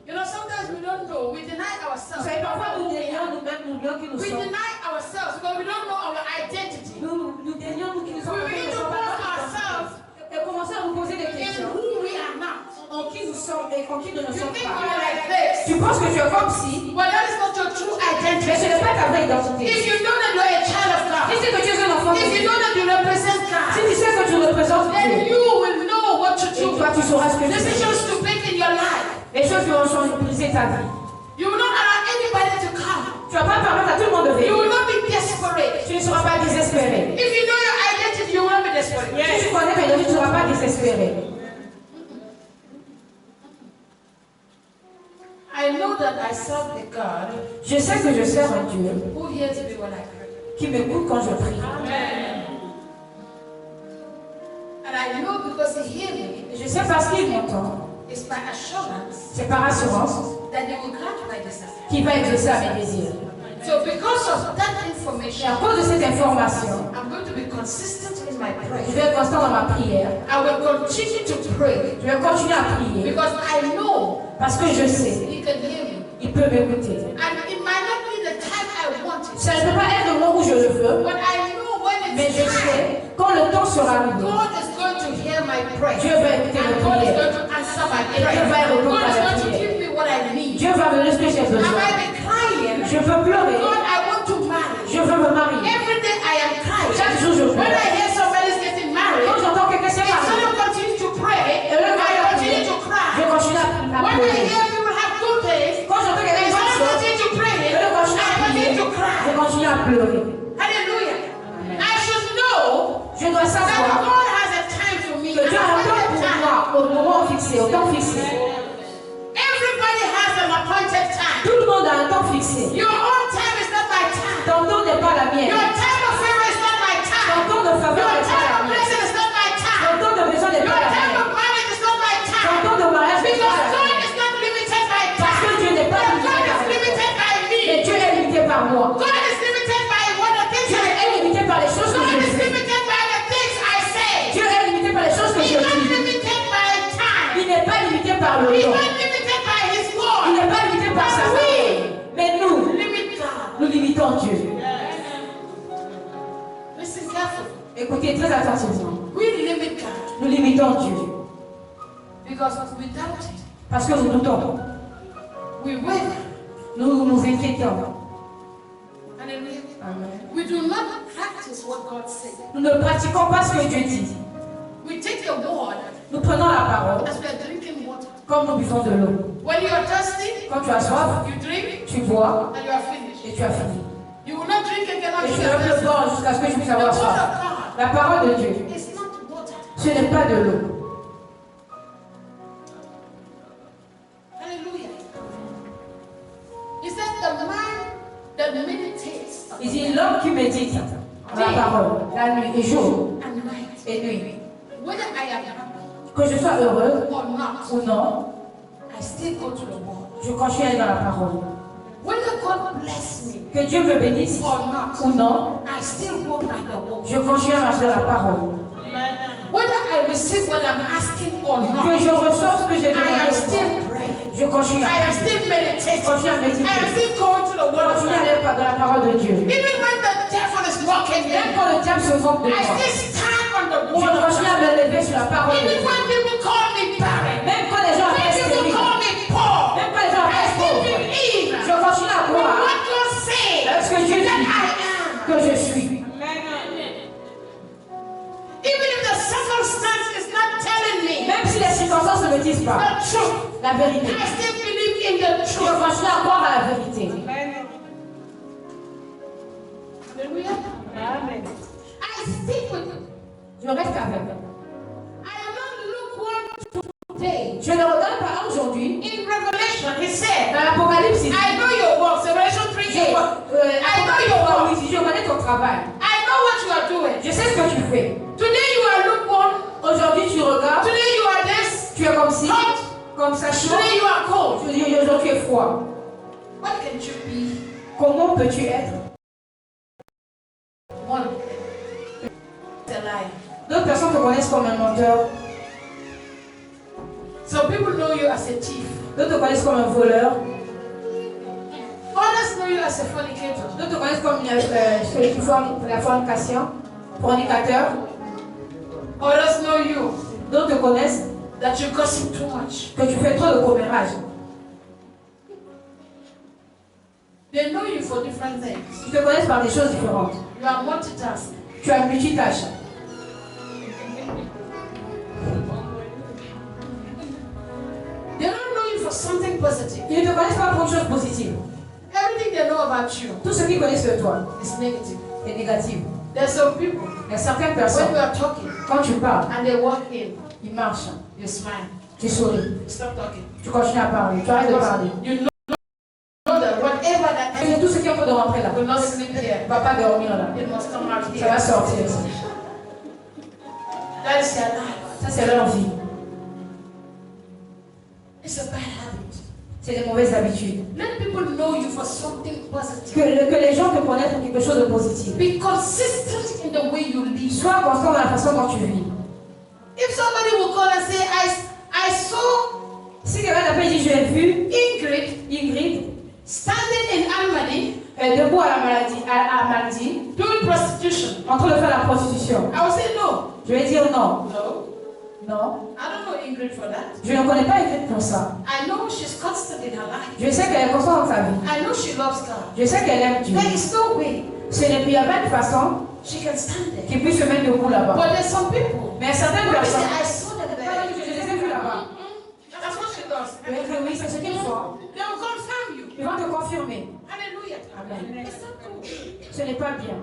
You know, sometimes we don't know. We deny
Vous
ourselves.
savez, parfois nous
We
dénions nous-mêmes, nous disons qui nous sommes.
deny ourselves because we don't know our identity.
Nous dénions nous qui nous sommes.
We begin to ask ourselves
Et commençons à nous poser des
in
questions.
who we are not.
En qui nous sommes et en qui nous ne
You
sommes
think
pas.
you are like this.
Tu penses que tu es comme si,
But that is not your true
mais ce
identity.
n'est pas ta vraie
If
identité.
you know that you are a child of
Si
God,
c'est que tu es un enfant de
if you
Dieu,
know that you represent
si
God,
tu sais que tu représentes
then
Dieu,
you will know what to
et
do.
toi tu sauras ce que tu fais.
Decisions to make in your life.
Les choses qui vont changer, briser ta vie.
You will not allow anybody to come.
Tu ne vas pas permettre à tout le monde de
You
venir.
will not be desperate.
Tu ne seras pas désespéré.
If you know your identity, you will not be desperate.
Si tu connais que tu ne seras pas désespéré. Je sais que je sers un Dieu
who hears me when I pray.
qui m'écoute quand je prie.
And I know because he hears me,
Et je sais parce qu'il m'entend,
it's by assurance
c'est par assurance
that he will grant my desire.
qu'il va exaucer à mes désirs.
So because of that
Et
information,
à cause de cette information,
I'm going to be consistent in my
je
prayer.
vais être constant dans ma prière.
I will continue to pray
Je vais continuer à prier
because I know
parce que je sais,
he can hear me.
il peut m'écouter.
And it might not be the time I want it,
Ça ne peut pas être le moment où je le veux,
but I know when
mais
it's
je
time,
sais, quand le temps sera arrivé,
God is going to hear my prayer.
Dieu va écouter
And
mes
God is
prières.
going to answer my
Et Dieu
prayer.
va répondre
God
à
is
mes
going to
prières.
give me what I need.
Dieu va me donner ce que j'ai
I
besoin.
might be crying.
Je veux pleurer.
God, I want to marry.
Je veux me marier.
Every day I am crying.
Chaque jour je
When I
pleure.
hear somebody's getting married,
Quand j'entends quelqu'un s'est
instead
marié,
of continuing to pray,
et le
I continue to
je
cry.
continue à
When I
pleurer.
hear people have good days,
Quand j'entends quelqu'un
instead of
qui s'en
continue to pray,
et le continue à
I
prier,
continue to cry.
je continue à pleurer.
Hallelujah. I should know
Je dois
that
savoir
God has a time for me.
que Dieu a un temps pour moi au moment fixé, au temps fixé.
Everybody has an appointed time.
Tout le monde a un temps fixé.
Your own time is not my time.
Ton temps n'est pas la
Your
mienne.
time of favor is not my
Ton
time.
temps de faveur
Your
n'est pas
time
la
of
mienne.
blessing is not my
Ton
time.
temps de besoin n'est
Your
pas la
time
mienne.
of marriage is not my
Ton
time.
temps de mariage n'est
Because
pas la
God
mienne.
is not limited by
Parce que
time.
Dieu n'est pas
But
limité
God
par
is
le temps.
limited by
Mais
me.
Dieu est limité par moi.
God is limited by what the things
Dieu
I
est
do.
limité par les choses que
God
je
is
fais.
limited by the things I say.
Dieu est limité par les choses que
He's
je
not
dis.
limited by time.
Il n'est pas limité par le
He's
temps.
not limited by His
Il
word.
n'est pas limité par sa
But
parole.
we
Mais nous,
limit God.
nous limitons Dieu.
Listen carefully.
Écoutez très attentivement.
We limit God
Nous limitons Dieu.
because we doubt it.
Parce que nous doutons.
We waver.
Nous nous inquiétons.
Hallelujah.
Amen.
We do not practice what God said.
Nous ne pratiquons pas ce que Dieu dit.
We take the word
Nous prenons la parole
as we are drinking water.
comme nous buvons de l'eau.
When you are thirsty,
Quand tu as soif,
you drink
tu bois
and you are finished.
et tu as fini.
You will not drink again
Et
until
tu
you
ne
are
peux
thirsty.
boire jusqu'à ce que tu puisses
The
avoir
word
soif.
of God
La parole de Dieu,
is not water.
ce n'est pas de l'eau.
Hallelujah. He said the man that meditates
Il dit l'homme qui médite la parole, la nuit et jour
and night,
et nuit,
whether I am happy
que je sois heureux
or not,
ou non,
I still go to the word.
je continue à aller dans la parole.
Whether God bless me
Que Dieu me bénisse
or not,
ou non,
I still go by the word.
je continue à marcher dans la parole.
Whether I receive what I'm asking or
Que
not,
je reçoive ce que j'ai
I am
demandé,
still praying.
je continue
I
à
am still meditating.
continue à
I am
méditer.
still going to the word of
Continue à
God.
aller dans la parole de Dieu.
Even when the devil is mocking me,
Même quand le diable se moque de
I
moi,
still stand on the
je
word of
continue à
God.
me lever sur la parole de
Even
Dieu.
when people call me barren,
Même quand les gens
when
appellent
people
stérile,
call me poor,
même quand les gens
I
appellent
still
pauvre,
believe
je continue à
in
croire
what God says
à ce que Dieu
that
dit
I am.
que je suis.
Even if the circumstance is not telling me
Même si les circonstances ne me disent pas
the truth,
la vérité,
I still believe in the
je
truth.
continue à croire à la vérité.
Hallelujah. I stick with it.
Je reste avec.
I am not lukewarm today.
Je ne regarde pas aujourd'hui.
In Revelation, he said,
Dans l'Apocalypse, il dit,
I know your works. Revelation 3,
je connais ton travail.
I know what you are doing.
Je sais ce que tu fais.
Today you are lukewarm.
Aujourd'hui, tu regardes,
Today you are this.
tu es comme ci,
Hot.
comme ça chaud.
Today you are cold.
Aujourd'hui, tu es froid.
What can you be?
Comment peux-tu être?
One. It's a lie.
D'autres personnes te connaissent comme un menteur.
Some people know you as a thief.
D'autres te connaissent comme un voleur.
Others know you as a fornicator.
D'autres te connaissent comme celui qui forme la fornication, fornicateur.
Others know you
D'autres te connaissent
that you gossip too much.
que tu fais trop de commérage.
They know you for different things.
Ils te connaissent par des choses différentes.
You are multitasking.
Tu as une multitâche.
They don't know you for something positive.
Ils ne te connaissent pas pour une chose positive.
Everything they know about you
Tout ce qu'ils connaissent de toi
is negative.
est négatif.
There's some people,
Il y a certaines
when
personnes,
you are talking
quand tu parles,
and they walk in,
ils marchent,
you smile.
tu souris,
You stop talking.
tu continues à parler, tu arrêtes de parler.
You know that whatever that
va pas dormir là.
It must come out
Ça va
here.
sortir.
That is their life.
Ça, c'est leur vie.
It's a bad habit.
C'est des mauvaises habitudes.
Let people know you for something positive.
Que les gens te connaissent pour quelque chose de positif.
Be consistent in the way you live.
Sois constant dans la façon dont tu vis.
If somebody will call and say, I saw
Si quelqu'un t'appelle et dit j'ai vu
Ingrid standing in Almany
debout à la maladie, à Maldi,
doing prostitution,
en train de faire la prostitution,
I will say no.
je vais dire non.
No.
Non.
I don't know Ingrid for that.
Je ne connais pas Ingrid pour ça.
I know she's constant in her life.
Je sais qu'elle est constante dans sa vie.
I know she loves God.
Je sais qu'elle aime Dieu.
There is no way
Il n'y a pas de façon
she can stand there.
qu'il puisse se mettre debout là-bas.
But there's some people.
Mais certaines
When they say,
personnes,
I saw them there.
je les ai vues là-bas.
That's what she does.
Je vais dire oui, c'est ce qu'ils font.
They will confirm you.
Ils vont te confirmer.
Hallelujah.
Amen.
It's not cool.
Ce n'est pas bien.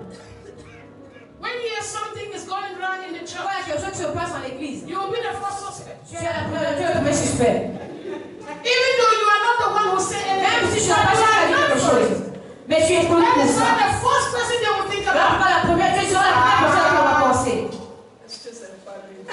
When you hear something is going wrong in the church,
Voilà quelque chose qui se passe dans l'église.
you will be the first suspect.
Tu es le premier suspect.
Even though you are not the one who said anything,
Même si tu n'as pas dit quelque chose. Mais tu es connu
that
pour
is not
ça.
the first person they will think
Alors,
about.
pas la première, tu seras la première personne à qui on va penser.
It's just a funny.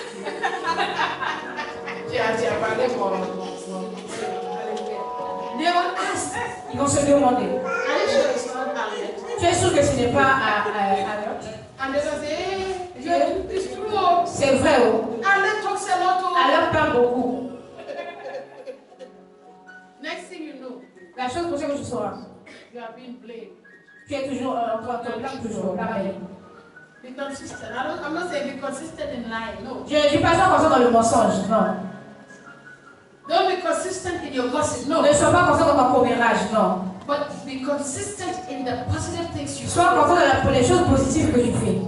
They will ask,
Ils vont se demander.
are you sure it's not Hamlet?
Tu es sûr que ce n'est pas à l'autre?
And they will say, hey, it's true. Oh.
C'est vrai, oh.
Hamlet talks a lot. Oh.
Alors parle beaucoup.
Next thing you know,
La chose prochaine que tu sauras,
you are being blamed.
tu es toujours en train de blâmer toujours. Pareil.
Be consistent. I'm not saying be consistent in lying. No.
Je ne dis pas ça constant dans le mensonge, non.
Don't be consistent in your gossip. No.
Ne sois pas constant dans ton commérage, non.
But be consistent in the positive things you
Sois constant dans les choses positives que tu fais.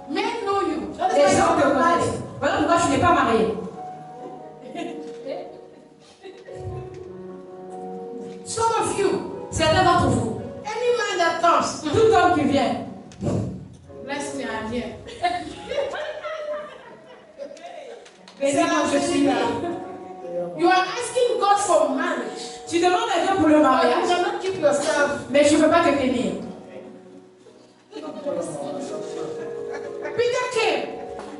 Men know you. That is
Les
why
gens
you
te
are
connaissent.
married.
Voilà pourquoi tu n'es pas marié.
Some of you,
Certains d'entre vous,
any man that comes,
tout homme qui vient,
bless me, I'm here.
bénis-moi, je suis là.
You are asking God for marriage,
Tu demandes à Dieu pour le
but you
mariage,
cannot keep yourself.
mais tu ne peux pas te tenir.
Peter came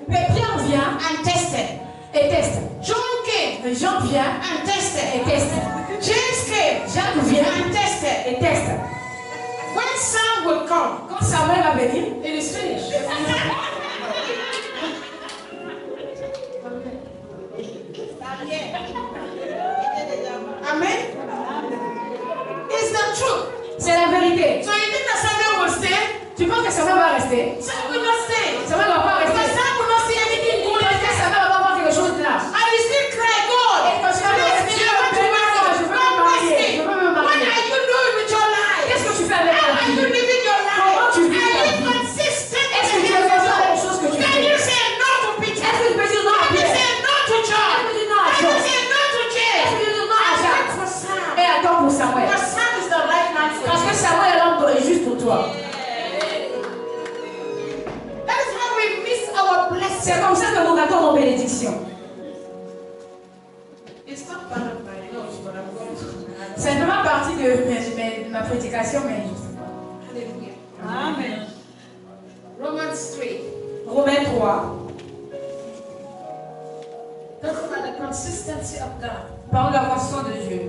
Mais Pierre vient
and tested.
et teste.
John came
Jean vient
and tested.
et teste.
James came
Jacques vient
and tested.
et teste.
When Sam will come,
Quand Samuel va venir,
it is finished. Amen. It's the truth.
c'est la vérité.
So you think that Samuel will stay?
Tu penses que Samuel va rester?
Sam will not stay.
Samuel ne va pas
Because
rester.
Sam will not see anything good in
Parce que
this.
Samuel va pas voir quelque chose là.
And he still cry, God,
Et quand Samuel va
bless me,
rester,
I want to marry.
je veux me
God bless
marier.
me.
Je veux me
What
marier.
are you doing with your life?
Qu'est-ce que tu fais avec
How
ta
are you
vie?
living your life?
Comment tu vis ta
Are you
vie?
consistent
Est-ce que
in
tu
the
es conscient des
things
choses que tu
Can
fais?
you say no to Peter?
Est-ce que tu peux dire non à
Can you
Pierre?
say no to John?
Est-ce que tu dis non à
Can
Jean?
you say no to James?
Est-ce que tu dis non à
And
Jacques?
wait for Sam.
Et attends pour Samuel.
Because Sam is the right man for
Parce
you.
que Samuel est l'homme juste pour toi.
That is how we miss our blessing.
C'est comme ça que nous ratons nos bénédictions.
It's not part of my notes, but I'm going to.
C'est vraiment partie de ma prédication, mais
Hallelujah.
Amen.
Romans 3.
Romains 3,
Talk about the consistency of God.
parle de la constance de Dieu.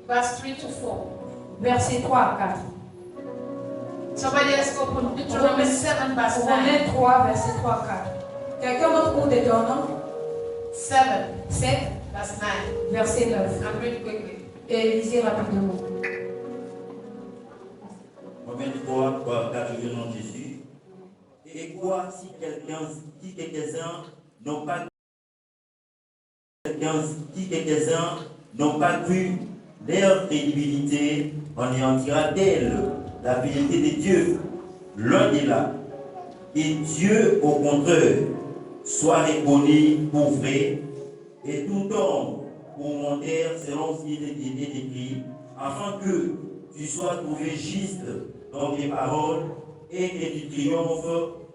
Verse 3 to 4.
Versets 3 à 4.
Somebody else open Deuteronomy 7, verse 9.
Romains 3, versets 3 à 4. Quelqu'un d'autre pour Deutéronome
7,
7,
verse 9.
verset 9.
I'm read quickly.
Et lisez rapidement.
Romains 3, 4, je nom de Jésus. Et quoi si quelques-uns n'ont pas cru leur crédibilité, anéantira-t-elle la fidélité de Dieu? L'un est là. Et Dieu, au contraire, soit reconnu pour vrai, et tout homme pour mentir selon ce qui est écrit, afin que tu sois trouvé juste dans tes paroles et que tu triomphes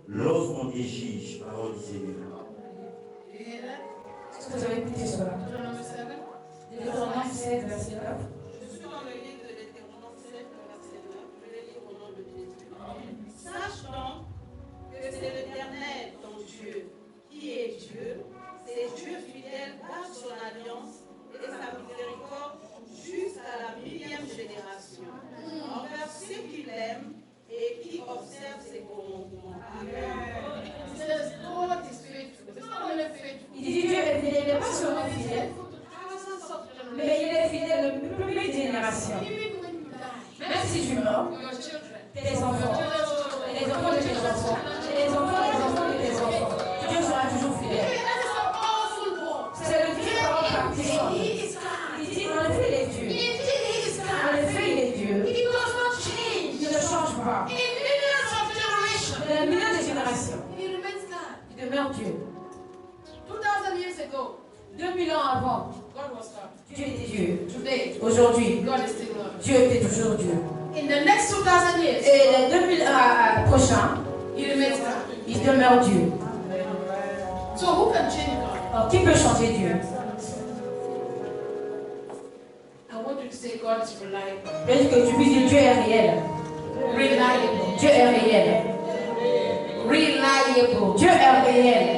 lorsqu'on te juge. Parole du Seigneur.
You hear that?
Est-ce que vous avez écouté cela?
Deuteronomy 7.
Deutéronome 7, verset 9.
aime et qui observe ses commandements. He says, God is faithful. It's not only faithful.
Il dit Dieu est fidèle, il n'est pas seulement fidèle,
Thousands of generations.
mais il est fidèle de plus de générations.
Even when you die,
Même si tu meurs,
your children,
tes enfants, et les enfants de tes enfants, et les enfants des enfants de tes enfants, Dieu sera toujours fidèle.
that is a powerful God.
C'est le Dieu parlant.
He is God.
Il dit en effet, il est Dieu.
Indeed, he is
En
God.
effet, il est Dieu.
He does not
Il
change.
ne change pas.
In millions of generations,
De la million de générations,
he remains God.
il demeure Dieu.
2,000 years ago,
2000 ans avant,
God was God.
Dieu était Dieu.
Today,
Aujourd'hui,
God is still God.
Dieu était toujours Dieu.
In the next 2,000 years,
Et les 2000 ans prochains,
he remains God.
il demeure Dieu.
So who can change God?
Alors, qui peut changer Dieu?
I want you to say God is reliable.
Je veux que tu puisses dire Dieu est réel.
Reliable.
Dieu est réel.
Reliable.
Dieu est réel.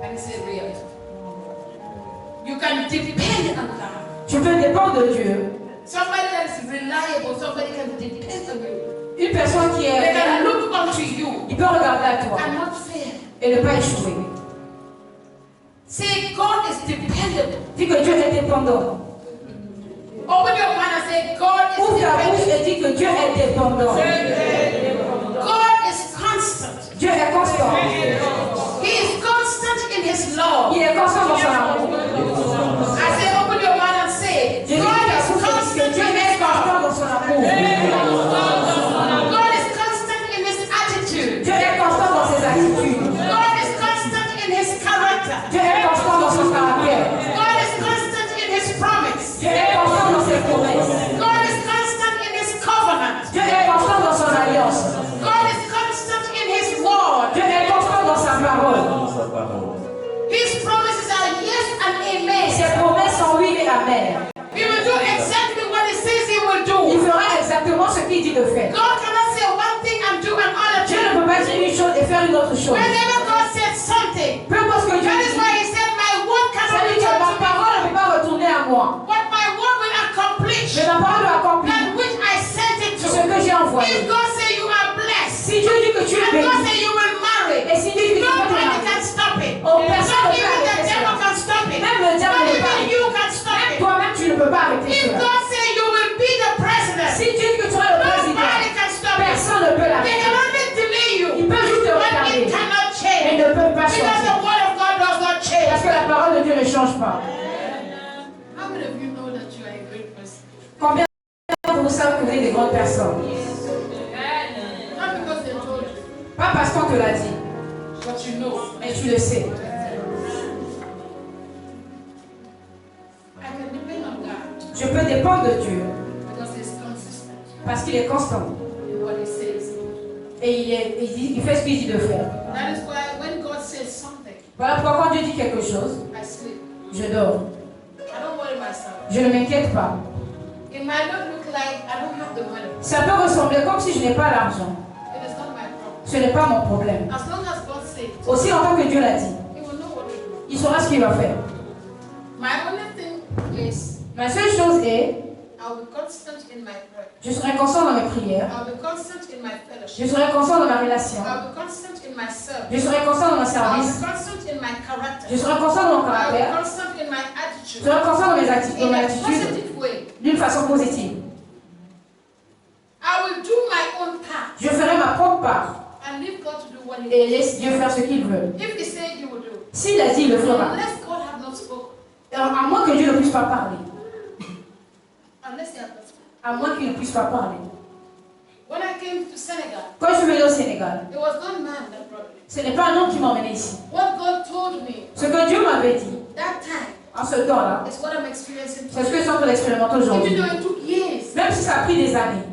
And say real. You can depend on God.
Tu peux dépendre de Dieu.
Somebody that is reliable, somebody can depend on you.
Une personne qui est
They can
réelle,
look unto you
il peut regarder à toi
and not fear.
et ne pas échouer.
Say God is dependable.
Dis que Dieu est dépendant.
Open your mouth and say God is
Ouvre ta bouche
dependable.
et dis que Dieu est dépendant.
God is constant.
Dieu est constant.
He is constant in his love.
Il est constant dans son amour.
I say open your mouth and say
Je dis
God
que
is constant
Dieu
in
est
his love.
constant dans son amour.
God is constant in his attitude.
Dieu est constant dans ses attitudes.
God is constant in his character.
Dieu est constant dans son caractère.
God is constant in his promise.
Dieu est constant dans ses promesses.
God is constant in his covenant.
Dieu est constant dans son alliance.
God is constant in his word.
Dieu est constant dans sa parole.
Dans sa parole.
His promises are yes and amen.
Ses promesses sont oui et amen.
He will do exactly what he says he will
Il
do.
fera exactement ce qu'il dit de faire.
God cannot say one thing and do another
Dieu
thing.
ne peut pas dire une chose et faire une autre chose.
Whenever God said something,
Peu importe ce que Dieu
that is
dit,
why he said, my word
ça
cannot
dit que
return
ma
to me,
parole ne peut pas retourner à moi.
but my word will accomplish
Mais ma parole doit accomplir
that which I sent it
ce
to.
que j'ai envoyé.
If God say you are blessed,
Si Dieu dit que tu es
and God
béni,
say you will marry,
et si Dieu dit que tu vas te
nobody
marier,
can stop it.
oh, personne
Not
ne peut
even the
arrêter
devil
cela.
can stop it.
Même le diable
Not
ne peut pas
even
arrêter.
you can stop
Même
it.
toi-même, tu ne peux pas arrêter
If
cela.
God say you will be the president,
Si Dieu dit que tu seras le président,
nobody can stop it.
personne ne peut
They
l'arrêter.
can only delay you,
Il peut juste te
but
regarder,
it cannot
mais
change.
il ne peut pas
Because
changer.
the word of God does not
Parce
change.
que la parole de Dieu ne change pas.
How many of you know that you are a great person?
Combien de vous savez que vous êtes des grandes personnes?
Not because they told you,
Pas parce qu'on te l'a dit,
but you know.
mais tu le sais.
I can depend on God
Je peux dépendre de Dieu
because He's consistent
parce qu'il est constant.
in what He says.
Et il fait ce qu'il dit de faire.
That is why when God says something,
Voilà pourquoi quand Dieu dit quelque chose,
I sleep.
je dors.
I don't worry myself.
Je ne m'inquiète pas.
It might not look like I don't have the money.
Ça peut ressembler comme si je n'ai pas l'argent.
It is not my problem.
Ce n'est pas mon problème.
As long as God says,
Aussi longtemps que Dieu l'a dit,
He will know what to do.
il saura ce qu'il va faire.
My only thing is
Ma seule chose est,
I'll be constant in my prayer.
je serai constant dans mes prières.
I'll be constant in my
Je
fellowship.
serai constant dans ma relation.
I'll be constant in my service.
Je serai constant dans mon
I'll
service.
be constant in my character.
Je serai constant dans mon
I'll be
caractère.
constant in my
Je
attitude.
serai constant dans mes
In
dans
a
mes attitudes
positive way.
d'une façon positive.
I will do my own part
Je ferai ma propre part
and leave God to do what He
et
wants.
laisse Dieu faire ce qu'il veut.
If He said He will do,
S'il a dit, il le fera.
unless God have not spoken,
À moins que Dieu ne puisse pas parler.
unless He has not spoken.
À moins qu'il ne puisse pas parler.
When I came to Senegal,
Quand je suis venue au Sénégal,
it was not man that brought me.
ce n'est pas un homme qui m'a emmené ici.
What God told me
Ce que Dieu m'avait dit
that time
en ce temps-là,
is what I'm experiencing
c'est ce que
today.
je suis en train d'expérimenter aujourd'hui.
Even though it took years,
Même si ça a pris des années.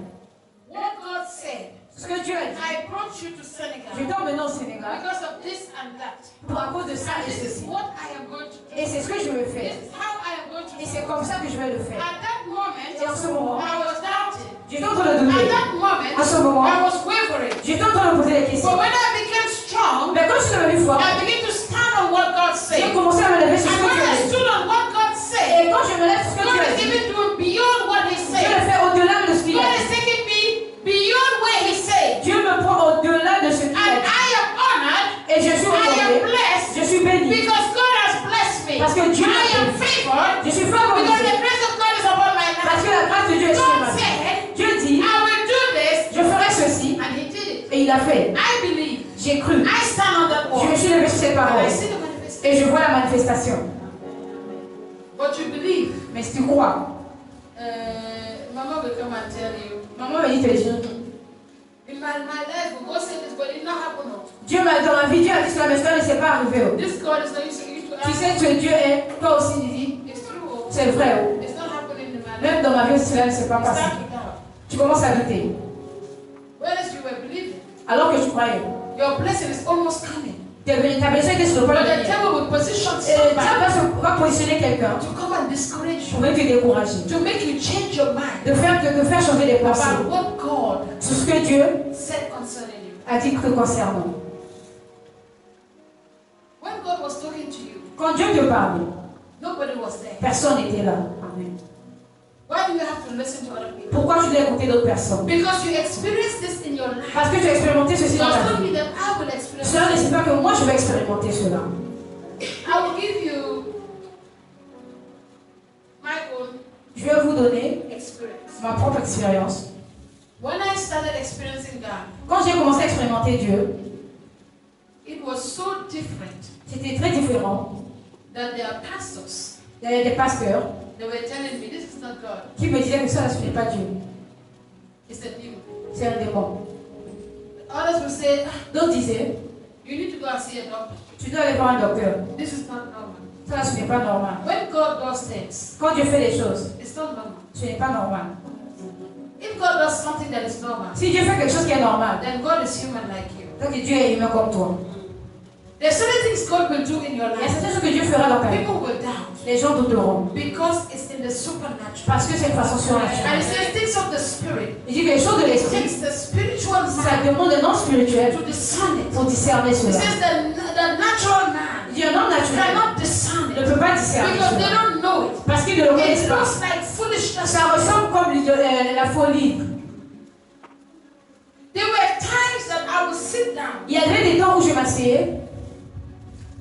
what God said,
Ce que Dieu a dit,
I brought you to
je
Senegal
t'ai emmené au Sénégal
because of this and that.
pour à cause de ça
And
et
this is
ceci.
what I am going to do.
Et c'est ce que je veux
This
faire.
is how I am going to
Et
do.
c'est comme ça que je vais le faire.
At that moment,
Et en ce moment,
I was doubting.
j'étais en train de
At
douter.
that moment,
En ce moment,
I was wavering.
j'étais en train de poser des
But
questions.
when I became strong,
Mais quand je suis devenue forte,
I began to stand on what God
j'ai
said.
commencé à me lever sur ce
And
que
when
Dieu
I
a dit.
stood on what God said,
Et quand je me lève sur ce que
God
Dieu a
is
dit,
even doing beyond what He
Dieu le
said.
fait au-delà de ce qu'il
God
a
is
dit.
taking me
l'a fait.
I believe.
J'ai cru.
I stand on that
Je me
word.
suis levée sur cette
And I
parole.
see the manifestation.
Et je vois la manifestation.
But you believe.
Mais si tu crois,
Mama will come and tell you.
maman me dit te le dire.
In my life, we go say this, but it not happen. No.
Dieu m'a dans ma vie, Dieu a dit cela, mais cela ne s'est pas arrivé. Oh.
This God is not used to
Tu sais que Dieu est, toi aussi, Didi,
It's true.
c'est vrai. Oh.
It's not happening in my life.
Même dans ma vie, cela ne s'est pas
It's
passé.
not out.
Tu commences à douter.
Whereas you were believing,
Alors que tu croyais.
your blessing is almost coming.
Ta blessure était sur le point
But
de
the
venir.
devil will position
Et Dieu
somebody
va positionner quelqu'un
to come and discourage you,
pour te décourager.
to make you change your mind
De faire changer des pensées.
about what God
Sur ce que Dieu
said concerning you.
a dit que concernant.
When God was talking to you,
Quand Dieu te parle,
nobody was there.
personne n'était là. Amen.
Why do you have to listen to other people?
Pourquoi tu dois écouter d'autres personnes?
Because you experience this in your life.
Parce que tu as expérimenté ceci
It
dans
does
ta
not
vie.
mean that I will experience
Cela ne
it.
signifie pas que moi je vais expérimenter cela.
I will give you my own
Je vais vous donner
experience.
ma propre expérience.
When I started experiencing God,
Quand j'ai commencé à expérimenter Dieu,
it was so different
c'était très différent.
that there are pastors.
Il y avait des pasteurs
They were telling me, this is not God.
qui me disaient que ça ne pas Dieu.
It's a demon.
C'est un démon.
Others will say,
D'autres disaient,
you need to go and see a doctor.
tu dois aller voir un docteur.
This is not normal.
Ça, ce n'est pas normal.
When God does things,
Quand Dieu fait des choses,
it's not normal.
ce n'est pas normal.
If God does something that is normal,
Si Dieu fait quelque chose qui est normal,
then God is human like you.
donc Dieu est humain comme toi.
There's certain things God will do in your
Il y a
life.
certaines choses que Dieu fera dans ta vie.
People will doubt
Les gens douteront.
because it's in the supernatural.
Parce que c'est une façon
And
surnaturelle.
it says things of the spirit.
Il dit que les choses de
It
l'esprit,
takes the spiritual
ça
man
demande un homme spirituel
to discern it.
pour discerner
It
cela.
says the natural man
Il dit un homme naturel
cannot discern
ne
it
peut pas discerner
because they
cela.
don't know it.
Parce qu'ils ne le connaissent
It
pas.
looks like foolishness.
Ça ressemble comme la folie.
There were times that I would sit down
Il y avait des temps où je m'asseyais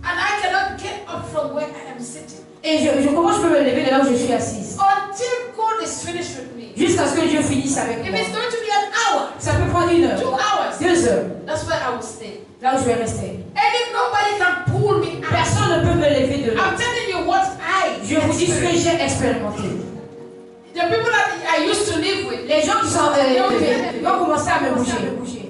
and I cannot get up from where I am sitting
et comment je peux me lever de là où je suis assise
until God is finished with me.
jusqu'à ce que Dieu finisse avec
If
moi.
it's going to be an hour,
Ça peut prendre 1 heure,
2 hours,
2 heures,
that's where I will stay.
là où je vais rester.
And if nobody can pull me out,
Personne ne peut me lever de là.
I'm telling you what I
Je vous dis ce que
experienced.
j'ai expérimenté.
The people that I used to live with,
Les gens qui sont vont commencer à me bouger.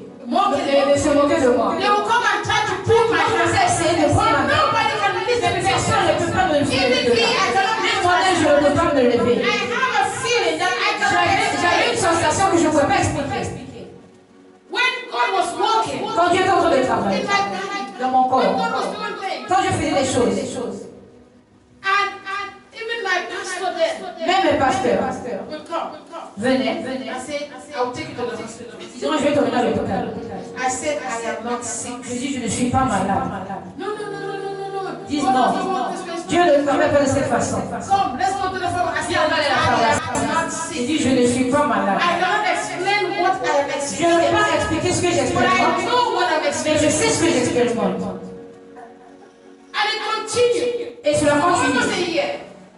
Se moquer de moi.
they will come and try to pull
Ils
my
vont commencer à
hair.
essayer de prendre ma main.
Nobody can listen to
Personne ne
me.
peut pas me lever
Even
de
me,
là.
I cannot
Même
lift
moi-même, je
myself.
ne peux pas me lever.
I have a feeling that I cannot
J'avais une
explain.
sensation que je ne pouvais pas expliquer.
When God was walking
Quand Dieu était en train de
in
travailler
my body,
dans mon
when God
corps,
was doing things,
quand je faisais des choses,
and even my pastor there
même les pasteurs
will come.
venaient.
I said, I'll take you to the hospital.
Ils disaient, je vais t'emmener à l'hôpital.
I said, I am not sick.
Je dis, je ne suis pas malade.
No.
Dis
God
non.
doesn't want this way.
Dieu ne le permet pas de cette façon.
Come, let's go to the phone. I said, I am not
Il
sick.
dit, je ne suis pas malade.
I cannot explain what I am
Je ne peux pas
experiencing,
expliquer ce que
but I
j'expérimente,
know what I'm
mais je
experiencing.
sais ce que j'expérimente.
And it continued.
Et cela
Almost a
continue.
year.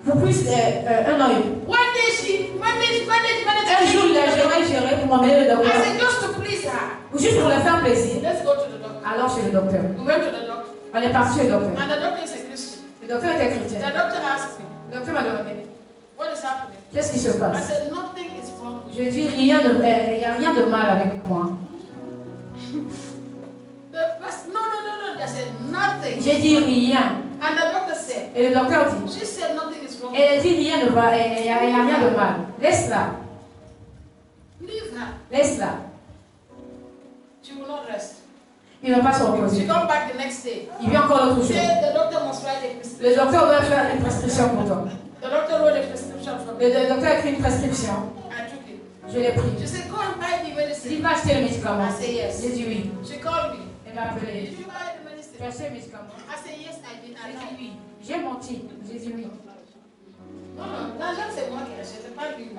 Pour plus d'1 an et demi.
One day she managed
Un jour, il a géré pour m'emmener le
I
docteur.
said, just to please her,
Ou juste pour le faire plaisir.
let's go to the doctor.
Alors chez le docteur.
We went to the doctor.
On est parti chez le docteur.
And the doctor is a Christian.
Le docteur était
The
chrétien.
doctor asked me,
Le docteur m'a demandé,
what is happening?
qu'est-ce qui se
I
passe?
said, nothing is wrong with
Je dis, il n'y a rien de mal avec moi.
you. The pastor, no. I said, nothing.
J'ai dit rien.
And the doctor said,
Et le docteur dit,
she said nothing is wrong.
elle dit rien ne va, il n'y a rien de mal. Laisse-la,
Leave her.
laisse-la.
She will not rest.
Il ne va pas se
She
reposer.
come back the next day.
Il vient encore l'autre jour.
Said the doctor must write a prescription.
Le docteur doit faire une prescription pour toi.
The doctor wrote a prescription for me.
Le docteur a écrit une prescription.
I took it.
Je l'ai pris.
She said, go and buy the
Il dit,
medicine.
va acheter le médicament.
I said, yes.
J'ai dit oui.
She called me.
Elle m'a appelé.
Did you buy the
Tu
medicine?
as acheté le médicament?
I said, yes, I did. I
J'ai dit
know.
oui. J'ai menti. J'ai dit oui.
No, c'est moi qui ai acheté, c'est pas lui.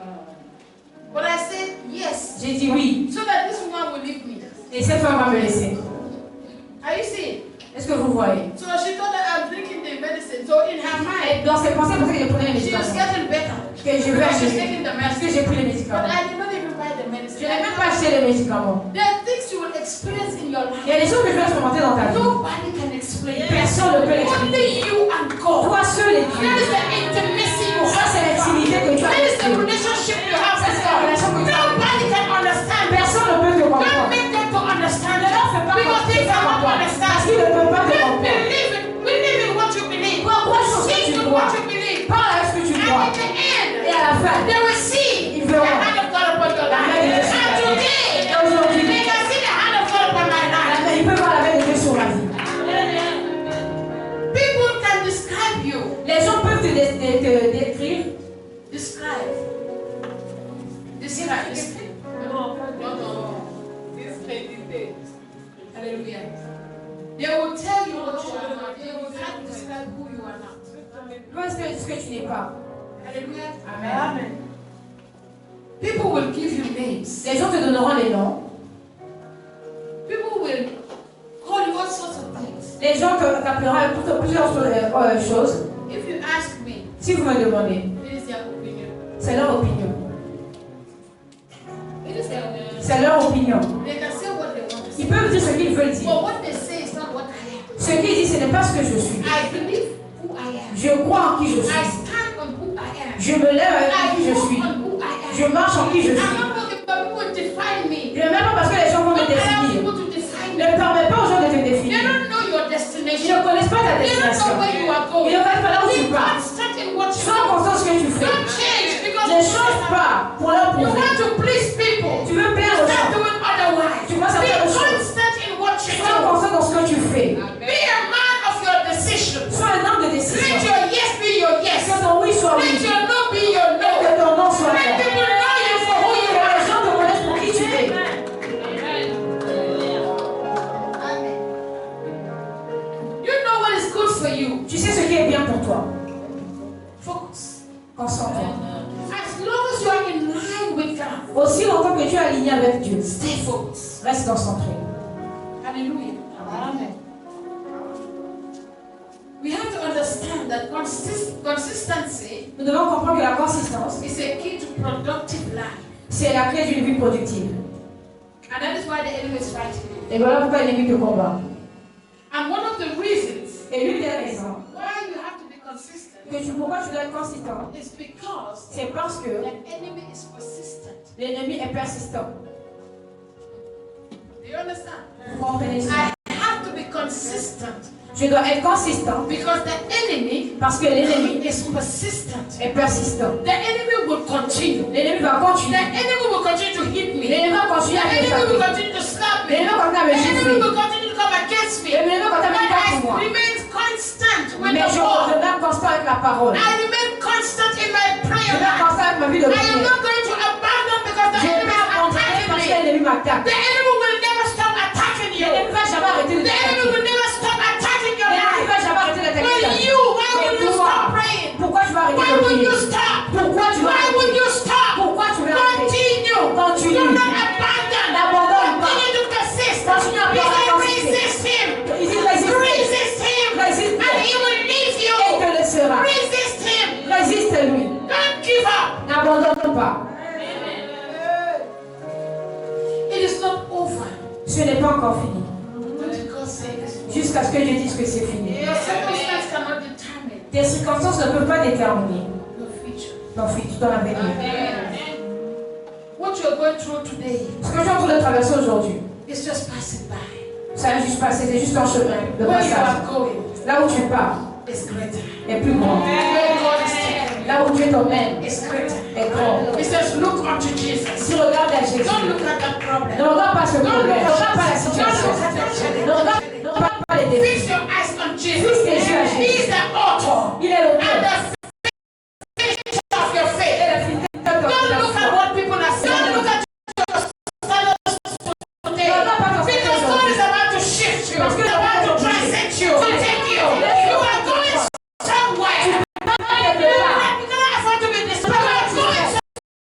But I said, yes.
J'ai dit oui.
So that this woman will leave me.
Et cette femme va me laisser.
Are you seeing?
Est-ce que vous voyez?
So she thought that I'm drinking the medicine. So in her mind,
Et dans ses pensées, parce que je prenais le
she was
médicament.
getting better.
Que je vais
Because she's
acheter.
taking the
Parce que
medicine.
j'ai pris le
But
médicament.
I did not even buy the medicine.
Je n'ai même pas acheté le médicament.
There are things you will experience in your
Il y a
life.
des choses que je vais expérimenter dans ta vie.
Nobody can explain it.
Personne ne peut l'expliquer.
Only you and God.
Toi seul et
That
Dieu.
is the intimacy you
Ça,
have.
c'est l'intimité que tu as
That is
avec
the
Dieu.
relationship you have
Ça,
with
c'est la relation que
God.
tu as.
Nobody can understand.
Personne ne peut te
Don't
comprendre.
make them to understand.
Ne leur fais pas
Because they
comprendre
cannot
toi.
understand.
Parce qu'ils ne peuvent pas te
They
comprendre.
believe in what you believe.
Crois sur ce que
Sing
tu
to
crois.
what you believe.
Parle avec ce que tu
And
crois.
in the end,
Et à la fin,
they will see
ils
the
verront.
hand of God upon your
La main de Dieu
life.
sur
And
ta vie.
today,
Et aujourd'hui,
they can see the hand of God upon my life.
il peut voir la main de Dieu sur ma vie.
People can describe you.
Les gens peuvent te décrire.
Describe. Describe. No. Hallelujah. They will tell you what you are not. They will try to describe who you are not.
Toi, ce que tu n'es pas.
Hallelujah.
Amen.
People will give you names.
Les gens te donneront les noms.
People will call you all sorts of things.
Les gens t'appelleront pour plusieurs choses.
If you ask me,
Si vous me demandez,
it is their opinion.
c'est leur opinion.
It is their opinion.
C'est leur opinion.
They can say what they want to say.
Ils peuvent dire ce qu'ils veulent dire.
But what they say is not what I am.
Ce qu'ils disent, ce n'est pas ce que je suis.
I believe who I am.
Je crois en qui je
I
suis.
stand on who I am.
Je me lève avec
I
qui je
walk
suis.
on who I am.
Je marche en qui je
I'm
suis.
not looking for people to define me.
Je ne même pas parce que les gens vont me
Don't allow
définir.
people to define
Ne
me.
permets pas aux gens de te
They
définir.
don't know your
Ils
destination.
ne connaissent pas ta
They don't
destination.
know where you are
Ils
going.
ne connaissent pas là où tu
Be
pars.
constant in what you
Sois
do.
constant de ce que tu fais.
Don't change because
Ne change pas pour leur
you
prouver.
want to please people.
Tu veux plaire aux
Start
gens.
doing otherwise.
Tu vas
Be
faire autre chose.
constant in what you
Sois
do.
constant dans ce que tu fais.
Be a man of your decisions.
Sois un homme de
Let
décision.
your yes be your yes.
Que ton oui soit
Let
oui.
your no be your no.
Que ton non soit
Let
non.
people know you for who you
Que
are.
les gens te connaissent pour qui tu es.
You know what is good for you.
Tu sais ce qui est bien pour toi.
Focus.
Concentre-toi.
As long as you are in line with God,
Aussi longtemps que tu es aligné avec Dieu,
stay focused.
reste concentré.
Hallelujah. Amen. We have to understand that consistency
Nous devons comprendre que la consistance,
is a key to productive life.
c'est la clé d'une vie productive.
And that is why the enemy is fighting you.
Et voilà pourquoi l'ennemi te combat.
And one of the reasons
Et l'une des raisons
why you have to be consistent
pourquoi tu dois être consistant,
is because
c'est parce que
the enemy is persistent.
l'ennemi est persistant.
Do you understand?
Vous comprenez ça?
I have to be consistent
Je dois être consistant
because the enemy
parce que l'ennemi
is persistent.
est persistant.
The enemy will continue.
L'ennemi va
The
continuer.
enemy will continue to hit me.
L'ennemi va
The
continuer à me
enemy will
frapper.
continue to slap me.
L'ennemi va continuer à me
The enemy
gifler.
will continue to come against me.
L'ennemi va continuer à
But
me battre
I
pour moi.
remain constant with
Mais
the
je
word.
demeure constant avec la parole.
I remain constant in my
Je
prayer
demeure
life.
constant avec ma vie de
I am
prière.
not going to abandon because the
Je
enemy
vais
is
abandonner
attacking
parce que
me.
l'ennemi m'attaque.
The enemy will never stop attacking you.
L'ennemi va jamais arrêter de
The enemy
t'attaquer.
will never stop attacking your
L'ennemi
life.
va jamais arrêter d'attaquer ta
But
vie.
you, why
Mais
would you
toi,
stop praying?
pourquoi tu vas arrêter
Why
de
would you
prier?
stop?
Pourquoi tu vas
Why would
arrêter?
you stop?
Pourquoi tu vas arrêter?
Continue.
Continue.
Do not abandon.
N'abandonne pas.
Continue to persist.
Continue à
He said,
persister.
resist him.
Il dit résiste.
Resist him.
Résiste.
And he will leave
Et il
you.
te laissera.
Resist him.
Résiste-lui.
Don't give up.
N'abandonne pas.
It is not over.
Ce n'est pas encore fini.
Until God says.
Jusqu'à ce que Dieu dise que c'est fini.
Your circumstance cannot determine
Tes circonstances ne peuvent pas déterminer
your future.
ton futur, ton avenir.
What you are going through today
Ce que tu es en train de traverser aujourd'hui,
is just passing by.
ça a juste passé, c'est juste un chemin de
Where you
passage.
are going
Là où tu pars
is greater.
est plus grand.
Where God is taking
Là où Dieu t'emmène
you is greater.
est grand.
He says, look unto Jesus.
Si regarde à Jésus,
Don't look at that problem.
ne regarde pas ce problème, ne regarde pas la
Don't
situation,
look at that
ne
challenge.
regarde pas les défis.
Fix your eyes on Jesus.
Fixe tes yeux à
He
Jésus.
is the author
Il est
and
l'auteur
the finisher of your faith.
et le fidèle de
Don't
la
look at
foi.
what people are saying. Don't look at your status today. Because God is about to shift you. He's about to transcend you. To take you. You are going somewhere. You cannot afford to be distracted. You are going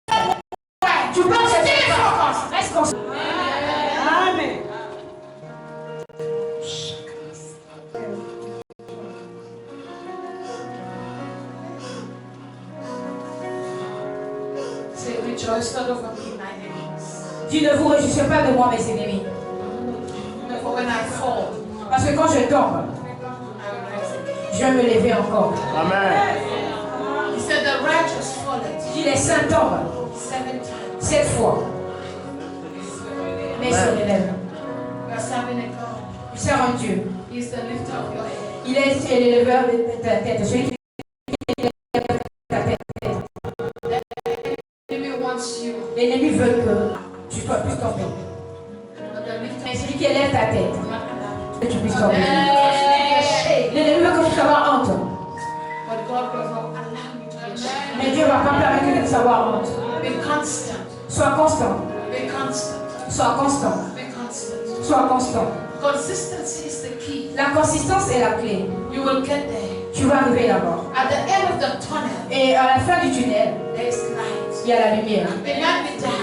somewhere.
Tu peux
Stay focused.
reste concentré. Amen.
Say, rejoice not over me, my enemies.
Dis ne vous réjouissez pas de moi, mes ennemis.
when I fall,
Parce que quand je tombe, je vais me lever encore.
Amen.
he said the righteous falleth
Il dit les saints tombent
7 times.
7 fois. Mais il se relève.
You are serving a God.
Tu sers un Dieu.
He is the lifter of your head.
Il est l'éleveur de ta tête. Celui qui élève ta tête.
The enemy wants you,
L'ennemi veut que tu puisses tomber.
but the lifter
Mais celui qui élève ta tête,
will not allow.
que tu puisses tomber.
But
L'ennemi veut que tu puisses avoir honte.
God will not allow you to be ashamed.
Mais Dieu ne va pas permettre que tu puisses avoir honte.
Be constant.
Sois constant.
Be constant.
Sois constant.
Be constant.
Sois constant.
Consistency is the key.
La consistance est la clé.
You will get there.
Tu vas arriver là-bas.
At the end of the tunnel,
Et à la fin du tunnel,
there is light.
il y a la lumière.
It might be dark.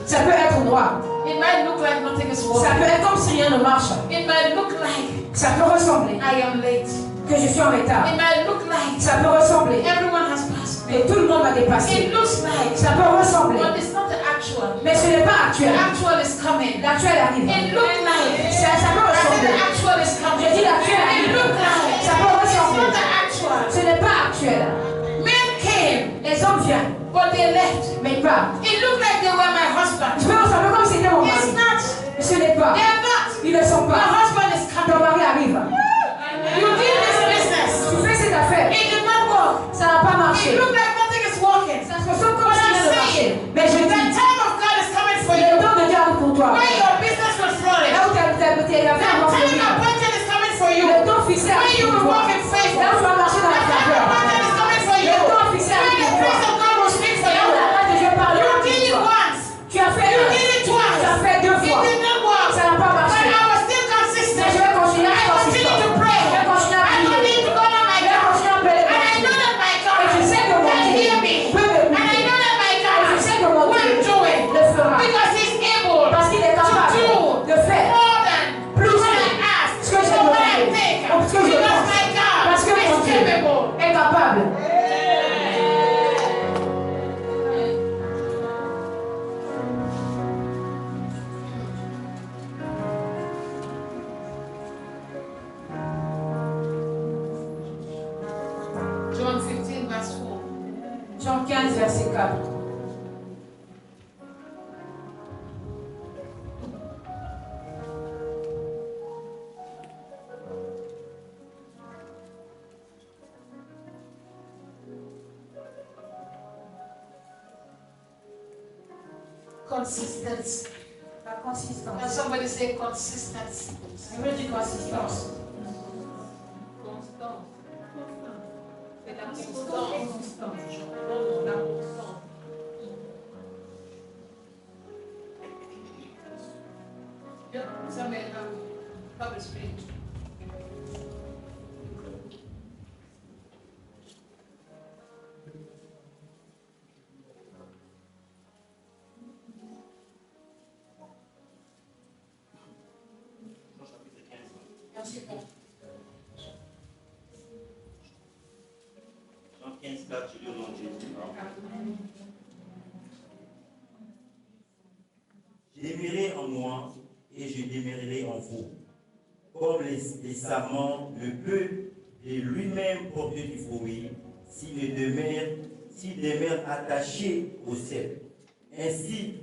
Ça peut être noir.
It might look like nothing is
Ça
working.
peut être comme si rien ne marche.
It might look like
Ça peut ressembler
I am late.
que je suis en retard.
It might look like
Ça peut ressembler
everyone has passed me.
que tout le monde m'a dépassé.
It looks like,
Ça peut ressembler.
but it's not the actual.
Mais ce n'est pas
The
actuel.
actual is coming.
L'actuel arrive.
It looked like.
Ça peut
I said the
ressembler.
actual is coming.
Je dis l'actuel
It
arrive.
looked like.
Ça peut
It's
ressembler.
not the actual.
Ce n'est pas actuel.
Men came,
Les hommes viennent,
but they left.
mais ils partent.
It looked like they were my
Je
husband.
peux ressembler comme si c'était mon
It's
mari.
not.
Ce n'est pas.
They are not.
Ils ne sont
My
pas.
husband is
Ton
coming.
mari arrive.
You did this business.
Tu fais cette affaire.
It did not work.
Ça n'a pas
It
marché.
looked like nothing is working.
Ça se ressemble comme si rien ne marchait. Mais je
The
dis,
time of God is coming for
le
you.
temps de Dieu arrive pour toi.
Where your business will flourish.
Là où tes
The
affaires vont
time
venir.
appointed is coming for you.
Le temps fixé
Where
arrive
you
pour
will
toi.
walk in favor.
Là où tu vas marcher dans
The
la
time
faveur.
appointed is coming for you.
Le temps fixé
Where
arrive
the
pour toi.
grace of God will speak for
Là
you.
où la grâce de Dieu parle
You
pour
did it
toi.
once.
Tu as fait
You
un.
did it twice.
Tu as fait 2
It
fois.
did not work.
Ça n'a pas
But
marché.
I was still
Mais
consistent.
je vais continuer à
I
être
continue
consistant.
to pray.
Je vais continuer à
I
prier.
continue to go on my
Je vais
God.
continuer à appeler
And I know that my God
Et je sais que mon
can
Dieu
hear me.
peut
And I
m'écouter.
know that my God
Et je sais que mon
will
Dieu
do it.
le fera.
Because he's able
Parce qu'il est capable
to do
de faire
more than
plus
what I
que
ask,
ce que je
or what I
demande.
think.
Ou ce que je
Because
pense.
my God
Parce que mon
is
Dieu
capable.
est capable.
John 15 verse 4.
Jean 15, verset 4.
Consistency.
La
Can
consistance.
somebody say consistency?
Je veux dire consistance.
Constant. C'est la constance. La constance. Yeah, somebody public speech.
Jean 15, 4, je lis au nom de Jésus. Demeurer en moi et je demeurerai en vous. Comme les sarments ne peut de lui-même porter du fruit s'il demeure attaché au cep. Ainsi,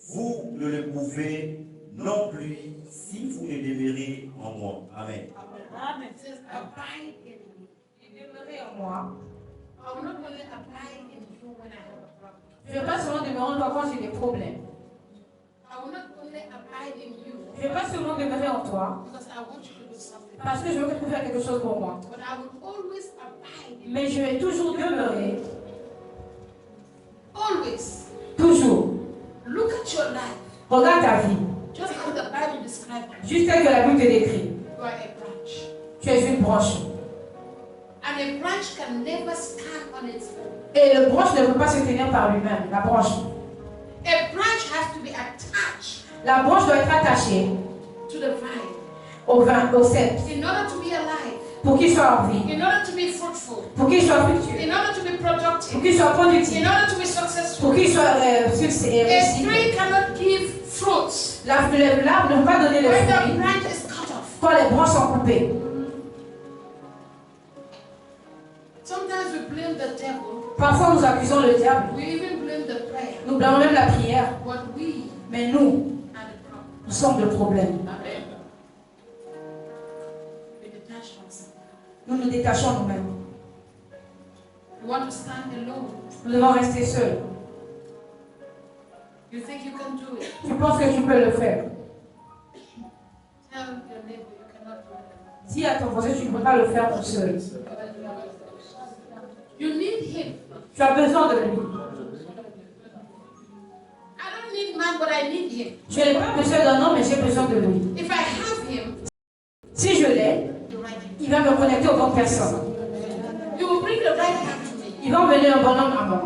vous ne le pouvez non plus si vous ne demeurez en moi. Amen.
Amen. It says, abide in me.
Demeurer en moi.
I will not only abide in you when I have a problem.
Je ne vais pas seulement demeurer en toi quand j'ai des problèmes.
I will not only abide in you
Je ne vais pas seulement demeurer en toi
because I want you to do something.
parce que je veux que tu fasses quelque chose pour moi.
But I will always abide in you.
Mais je vais toujours demeurer.
Always.
Toujours.
Look at your life.
Regarde ta vie.
Just as the Bible describes it.
Juste tel que la Bible te décrit.
You are a branch.
Tu es une branche.
And a branch can never stand on its own.
Et le branche ne peut pas se tenir par lui-même. La branche.
A branch has to be attached
La branche doit être attachée
to the vine
au cep
in order to be alive,
pour qu'il soit en vie,
in order to be fruitful,
pour qu'il soit fructueux,
in order to be
pour
productive,
qu'il soit productif,
in order to be successful.
pour qu'il soit succès et
A
réussi.
tree cannot give fruits
L'arbre ne peut pas donner le
when the
fruit
branch is cut off.
Quand les branches sont coupées.
Sometimes we blame the devil.
Parfois nous accusons le diable.
We even blame the prayer.
Nous blâmons même la prière.
But we
Mais nous,
are the problem.
nous sommes le problème.
Amen. We detach ourselves.
Nous nous détachons nous-mêmes.
We want to stand alone.
Nous devons rester seuls.
You think you can do it?
Tu penses que tu peux le faire.
Tell your neighbor you cannot do it.
Dis à ton voisin, tu ne peux pas le faire tout seul.
You need him.
Tu as besoin de lui.
I don't need man, but I need him.
Je n'ai pas besoin d'un homme, mais j'ai besoin de lui.
If I have him,
Si je l'ai,
the right him.
il va me connecter aux bonnes personnes.
You will bring the right man to me.
Il va envoyer un bon homme à moi.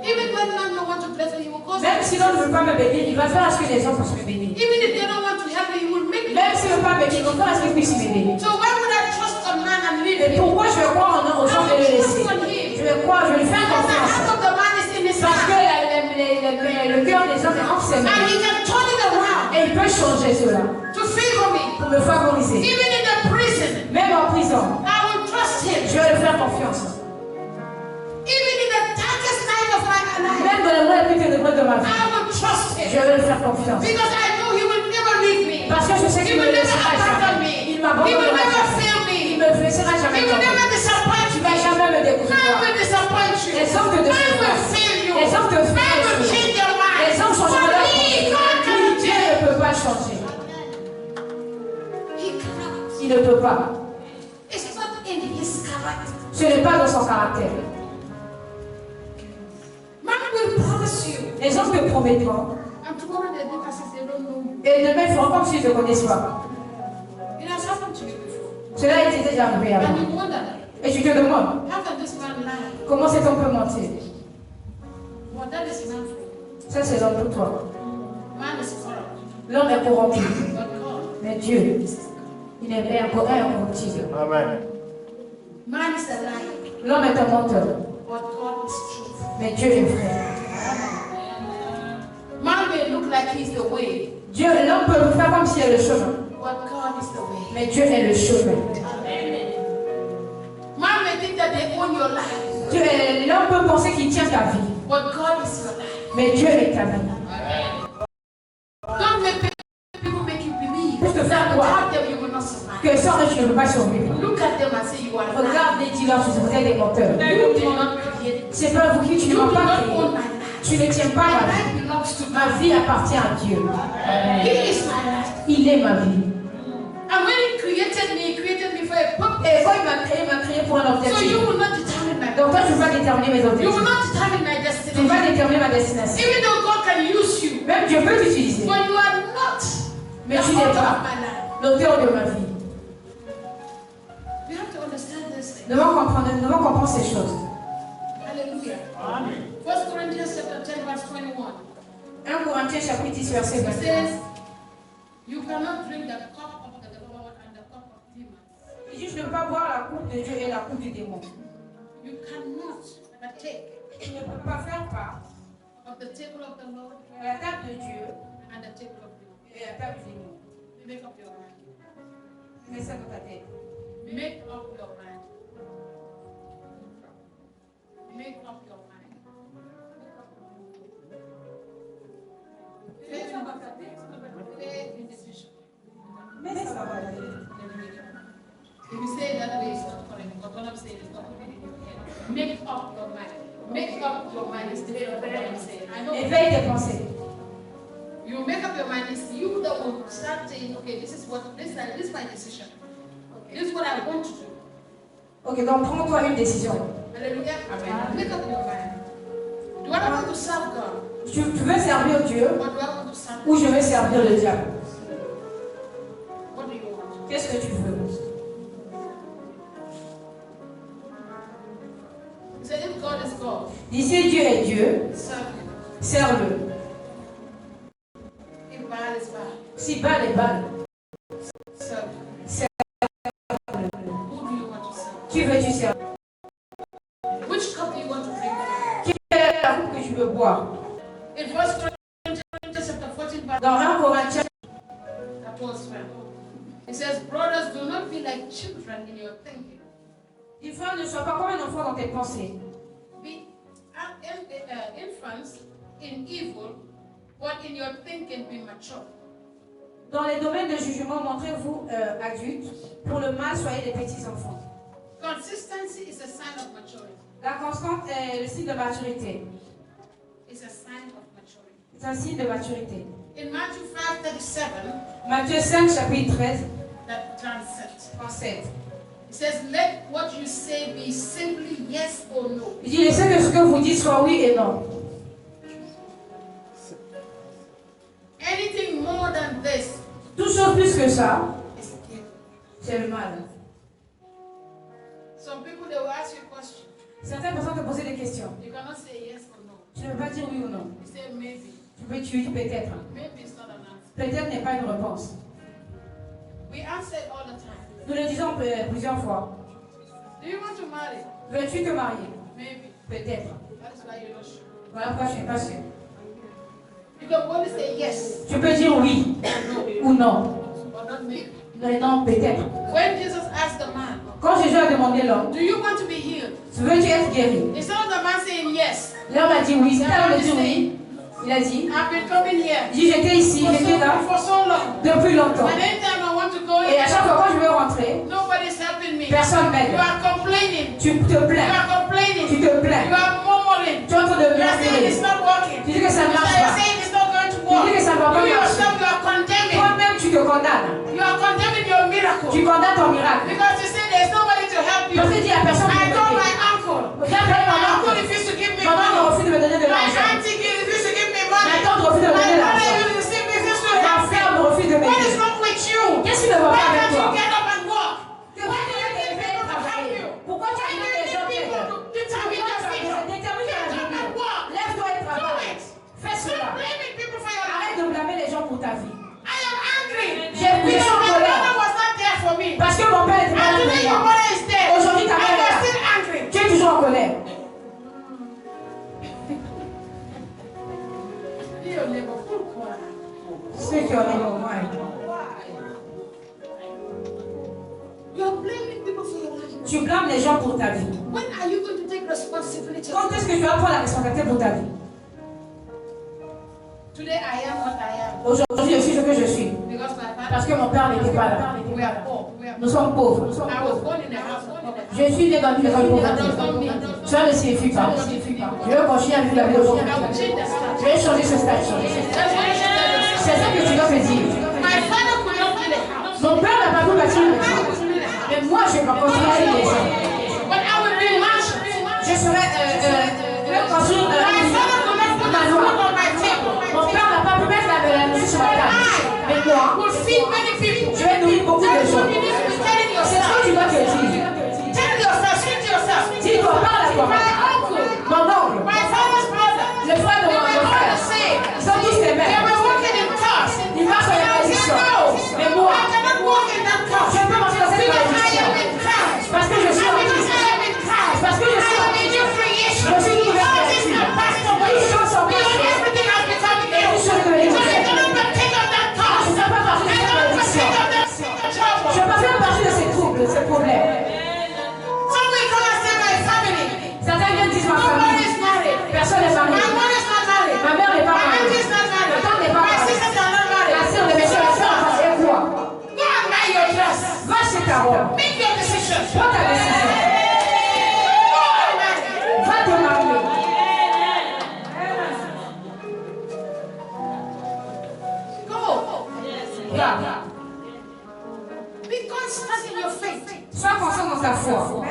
Even when man don't want to bless me, he will cause
Même si l'homme ne veut pas me bénir, il va faire à ce que les gens puissent me bénir.
Even if they don't want to help me, he will make me.
Même s'il ne veut pas me bénir, il va faire à ce qu'il puisse me bénir.
So why would I trust a man and leave
Et
him?
pourquoi je vais croire en un aux gens de le laisser? Je vais croire, je vais lui faire
Because the
confiance.
heart of the man is in his
Parce que
hand.
le cœur des hommes est entre ses
And
mains.
he can turn it around
Et il peut changer cela
to favor me.
pour me favoriser.
Even in the prison,
Même en prison,
I will trust him.
je vais lui faire confiance.
Even in the darkest night of my life,
Même dans les moments les plus ténébreux de ma vie,
I will trust
je
him.
vais lui faire confiance.
Because I know he will never leave me.
Parce que je sais
He
qu'il me
will never
laissera
abandon
jamais.
me.
Il
He will
m'abandonnera
never
jamais.
fail
Il
me.
me laissera
He
jamais
will
tomber.
never disappoint
Il
me.
ne va jamais me
Man
découvrir.
will disappoint you.
Les hommes te
Man will
décevront.
fail you.
Les hommes te
Man will
feront.
change your mind.
Les hommes
For
changeront leur
me, God
pensée.
cannot
Dieu
change.
ne peut pas changer.
He cannot.
Il ne peut pas.
It's not in his character.
Ce n'est pas dans son caractère.
Man will promise you.
Les hommes te promettront.
And tomorrow they do as if they don't know you.
Et demain, ils feront comme s'ils ne te connaissent pas.
It has happened to you before.
Cela a été déjà arrivé avant.
And you wonder,
Et tu te demandes,
how can this man lie?
comment cet homme peut mentir?
Well, that is man for you.
Ça, c'est l'homme pour toi.
Man is corrupt.
L'homme est corrompu.
But God,
Mais Dieu, il est incorruptible.
Amen.
man is a liar.
L'homme est un menteur.
But God is truth.
Mais Dieu est vrai.
Man may look like he's the way.
Dieu, l'homme peut le faire comme s'il est le chemin.
But God is the way.
Mais Dieu est le chemin.
Man may think that they own your life.
L'homme peut penser qu'il tient ta vie.
But God is your life.
Mais Dieu est ta vie.
Don't make people make you believe
Pour te faire
that
croire
without them you will not survive.
que sans eux, tu ne peux pas survivre.
Look at them and say you are lying.
Regarde-les, dis-leur, vous êtes des menteurs.
You did not create.
C'est pas vous qui tu
You
ne
do
m'as pas
not
créé.
own my life.
Tu ne tiens pas
My
ma vie.
life belongs to
Ma
God.
vie appartient à Dieu.
He is my life.
Il est ma vie.
And when he created me for a purpose.
Et quand il m'a créé pour un
So
objectif.
you will not determine my
Donc toi,
purpose.
tu ne peux pas déterminer mes
You will
objectifs.
not determine my
Tu ne
destiny.
peux pas déterminer ma destination.
Even though God can use you,
Même Dieu peut t'utiliser.
but you are not
Mais
the
tu n'es
author
pas
of my life.
l'auteur de ma vie.
We have to understand this thing.
Nous devons comprendre ces choses.
Hallelujah. 1 Corinthians chapter 10 verse 21.
1 Corinthiens chapitre 10 verset
It
21.
says, you cannot drink the cup of the Lord and the cup of demons.
Il dit, je ne peux pas boire la coupe de Dieu et la coupe du démon.
You cannot partake
Tu ne peux pas faire part
of the table of the Lord
de la table de Dieu
and the table of demons.
et la table du démon.
Make up your mind.
Mets ça dans ta tête.
Make up your mind. Make up your mind. Make a decision.
Mets ça dans ta tête.
If you say it that way, it's not correct. But what I'm saying is not put it in your head. Make up your mind. Make up your mind is the way I'm saying. I know.
Éveille tes pensées.
You make up your mind. It's you that will start saying, okay, this is my decision. This is what I want to do.
Ok, donc prends-toi une décision.
Hallelujah. Amen. Make up your mind. Do I want to serve God?
Tu veux servir Dieu
Or do I want to serve
ou je veux servir le diable?
What do you want?
Qu'est-ce que tu veux?
He said, if God is God,
Dis si Dieu est Dieu,
serve Him.
serve-le.
If Baal is Baal,
Si Baal est Baal,
serve Him.
serve-le.
Who do you want to serve?
Qui veux-tu servir?
Which cup do you want to drink?
Quelle est la coupe que tu veux boire?
In 1 Corinthians chapter 14, verse
Dans 1 Corinthiens,
that was well. It says, Brothers, do not be like children in your thinking.
Les frères, ne sois pas comme un enfant dans tes pensées.
Be infants in evil, but in your thinking be mature.
Dans les domaines de jugement, montrez-vous adultes. Pour le mal, soyez des petits enfants.
Consistency is a sign of maturity.
La constante est le signe de maturité.
It's a sign of maturity.
C'est un signe de maturité.
In Matthew 5:37,
Matthieu 5, chapitre 13,
that translates.
37.
It says, let what you say be simply yes or no.
Il dit, laissez que ce que vous dites soit oui et non.
Anything more than this
Tout chose plus que ça,
is evil.
c'est le mal.
Some people, they will ask you a question.
Certaines personnes te posent des questions.
You cannot say yes or no.
Tu ne peux pas dire oui ou non.
You say maybe.
Tu dis peut-être.
Maybe it's not an answer.
Peut-être n'est pas une réponse.
We answer it all the time.
Nous le disons plusieurs fois.
Do you want to marry?
Veux-tu te marier?
Maybe.
Peut-être.
That is why you're not sure.
Voilà pourquoi je ne suis pas sûre.
You can only say yes
Tu peux dire oui ou non.
or not maybe.
Mais non, peut-être.
When Jesus asked the man,
Quand Jésus a demandé l'homme,
do you want to be healed?
veux-tu être guéri?
Instead of the man saying yes,
L'homme a dit oui. C'est à l'homme de dire oui. Il a dit,
I've been coming here
il dit j'étais ici, j'étais là
for so long.
depuis longtemps.
And anytime I want to go
Et à
in,
chaque fois quand je veux rentrer,
nobody's helping me.
personne
You
m'aide.
are complaining.
Tu te
You
plains.
are complaining.
Tu te plains.
You are murmuring.
Tu es en train de
You are saying it's
murmurer.
not working.
Tu dis que ça ne
You
marche
are
pas.
saying it's not going to
Tu
work.
dis que ça ne va pas
You
marcher.
yourself, you are condemning.
Toi-même, tu te condamnes.
You are condemning your miracle.
Tu condamnes ton miracle.
Because you say there's nobody to help you.
Parce que tu dis à personne
I
de
told my
m'aider.
uncle.
J'appelle
My
mon
uncle
oncle.
refused to give me
Maman
money.
refuse de me donner de
My
l'argent.
auntie refused to give me
Ma
money.
tante refuse de me
My
donner de
brother
l'argent.
refused to
Ma
help me.
frère me refuse de
What is
m'aider.
wrong with you?
Qu'est-ce qui ne va
Why
pas avec
can't you
toi?
get up and walk?
Que vous devez faire travailler. Pourquoi tu
Why
veux
do
que
you
les gens
need people
t'aident?
to determine your future?
Détermine
Get
ton
up
avenir.
and walk.
Lève-toi et
Do
travaille.
it.
Fais
Stop
cela.
blaming people for your
Arrête
life.
de blâmer les gens pour ta vie.
I am angry.
J'ai pris
Because
en
my
colère.
mother was not there for me.
Parce que mon père était
And
malade
today
pour
your
moi.
mother is dead.
Aujourd'hui, ta
And
mère
you
est
are
là.
still angry.
Tu es toujours en colère.
Dis au neighbor, pourquoi?
Ceux qui ont les moyens.
You are blaming people for your life.
Tu blâmes les gens pour ta vie.
When are you going to take responsibility?
Quand est-ce que tu vas prendre la responsabilité pour ta vie?
Today I am what I am.
Aujourd'hui, je suis ce que je suis.
Because my father,
Parce que mon père n'était pas là.
we are poor.
Nous sommes pauvres.
I was born in a house of poverty.
Je suis né dans une maison de pauvreté. Cela ne signifie pas. Je veux continuer à vivre la vie de
I
pauvreté.
will change the status.
Je vais changer ce statut.
That's what you should tell yourself.
C'est ça que tu dois te dire.
My father could not build a house.
Mon père n'a pas pu bâtir une maison. Mais moi, je vais construire une maison.
But I will build mansions.
Je vais construire
My father could not put
ma
a food
loi.
on my table.
Mon père n'a pas pu mettre la nourriture sur ma table. Mais
I
moi,
will feed many people.
je vais nourrir beaucoup de
That's
gens.
what you need to be telling
C'est ce que
yourself.
tu dois te dire.
Tell yourself, speak to yourself.
Dis-toi, parle à toi.
My uncle,
Mon oncle,
my father's brother,
le frère de
they
mon
were all
frère,
the same.
ils sont tous les
They
mêmes.
were walking in cars.
Ils marchent dans
And I
la
said,
position.
no,
Mais moi,
I cannot walk in that car.
je peux marcher dans cette
Because I
position.
am in Christ.
Parce que je suis en
And because
Christ.
I am in Christ.
Parce que je suis
I
en
am a
Christ.
new creation.
Je suis une nouvelle
All things
créature.
are passed away.
Toutes choses sont
Because
passées.
everything has become new.
Toutes choses devenues
So I
nouvelles.
cannot partake of that car.
Je ne peux pas partir de
I
cette
cannot
position.
partake of that trouble.
Je ne peux pas partir de ces troubles, de ces problèmes.
Some will come and say, my family.
Certains viennent dire ma
Nobody
famille.
is married.
Personne n'est
My
marié.
mother is not married.
Ma mère n'est pas
My
mariée.
auntie is not married.
Ma tante n'est pas
My
mariée.
sisters are not married.
La sœur de mes soeurs, la sœur en face, et quoi?
Go and buy your dress.
Va chez ta robe.
Make your decision.
Prends ta décision.
Go and marry.
Va te marier.
Go.
Va.
Be constant in your faith.
Sois constant dans ta foi.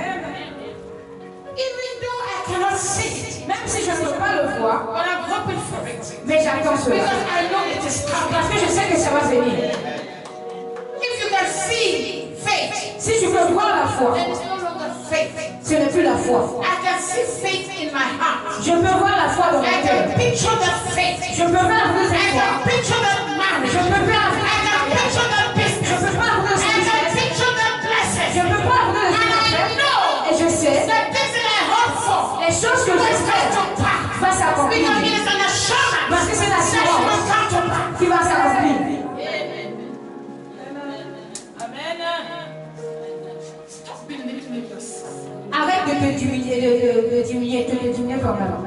Even though I cannot see it,
Même si je ne peux pas le voir,
but I'm hoping for it.
mais j'attends cela.
Because I know it is coming.
Parce que je sais que ça va venir.
If you can see faith,
Si tu peux voir la foi,
then it's no longer faith.
ce n'est plus la foi.
I can see faith in my heart.
Je peux voir la foi dans mon
I
cœur.
can picture that faith.
Je peux voir
I
cette
can
foi.
picture that marriage.
Je peux voir
I can picture that
Je
business.
peux pas voir ce
I can
business.
picture that blessing.
Je peux pas voir ce
And I
business.
know
Et je sais,
that this that I hope for
les choses que
will come
j'espère
to pass.
va s'accomplir.
Because it is an assurance
Parce que c'est
that it will
l'assurance
come to pass.
qui va s'accomplir.
Amen.
de diminuer ton talent.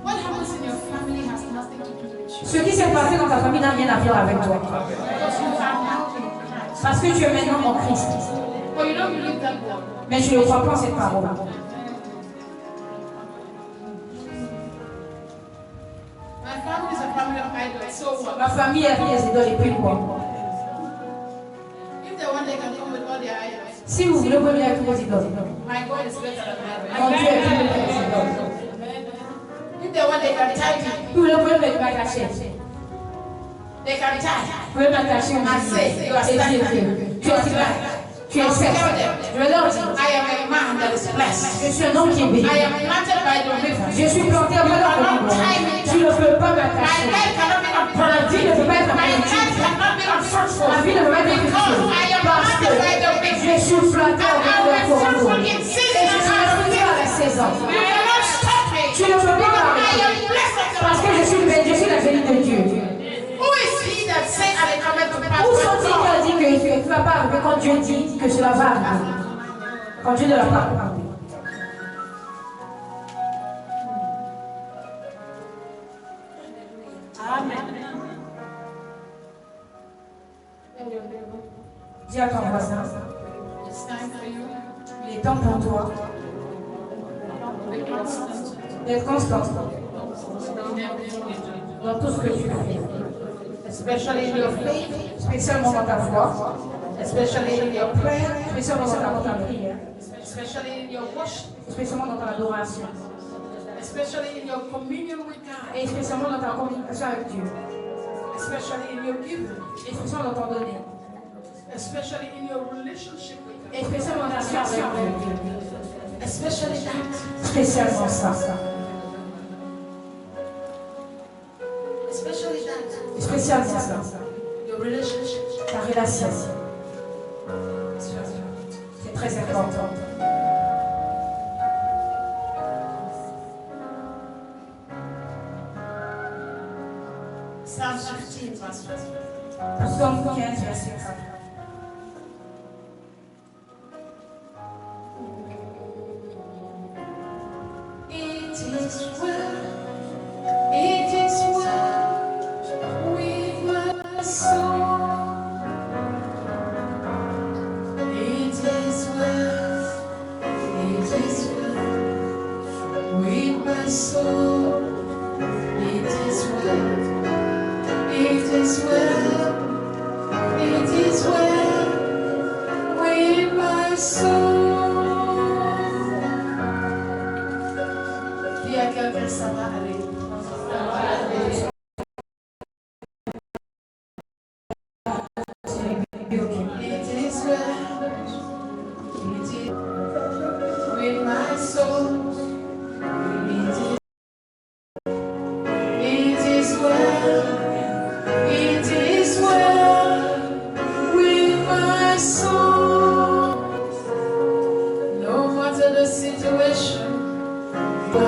What happens in your family has nothing to do with you.
Ce qui s'est passé dans ta famille n'a rien à faire avec toi.
Because you are now in Christ.
Parce que tu es maintenant en Christ.
But you don't believe that word.
Mais tu ne crois pas en cette parole.
My family is a family of idols. So what?
Ma famille a pris les idoles et puis quoi?
If they want, they can come with all their idols.
Si vous voulez venir avec vos idoles,
My God is better than my
mon
God.
Dieu est plus beau que les idoles.
If they want, they can tie me.
Si vous voulez venir m'attacher,
They can tie.
vous pouvez m'attacher au
say, you are
et dire
standing.
que tu es là, tu es seul. Je vais leur dire,
I am a man that is blessed.
je suis un homme qui est béni.
I am planted by the river.
Je suis planté à la colombe. Tu ne peux pas
My
m'attacher.
life cannot be
Ma vie ne peut pas être
My life
productive.
cannot be unfruitful.
Ma vie ne peut pas être
Because
fructueuse.
I am
Parce
planted by the
que
river.
je suis planté
And
avec
I
la
will be
colombe.
fruitful in
Et je
season and
suis
out of
fructueux à la saison.
You cannot stop me.
Tu ne peux pas
Because I
m'arrêter.
am blessed of the
Parce que
Lord.
je suis la bénie de Dieu.
Who is he that say and it cometh to pass?
Où sont-ils qui ont dit que tu ne vas pas arriver quand Dieu dit que cela va arriver? Quand Dieu ne l'a pas arrivé. Dis à ton voisin,
It's time for you
il est temps pour toi
to be constant
d'être constant
in everything you do.
dans tout ce que tu fais,
Especially in your faith,
spécialement dans ta foi,
especially in your prayer,
spécialement dans ta prière,
especially in your worship,
spécialement dans ton adoration,
especially in your communion with God,
et spécialement dans ta communication avec Dieu,
especially in your giving,
et spécialement dans ton donner,
especially in your relationship with God,
et spécialement dans ta relation avec Dieu,
especially that,
spécialement ça,
especially that,
spécialement ça,
your relationship.
ta relation, c'est très important.
Psalm 15, verse 1.
Psaume 15, verset 1.
It is well with my soul. It is well with my soul. It is well with my soul. Dis à quelqu'un, ça va aller. It is well with my soul. It is well with my soul. No matter the situation, no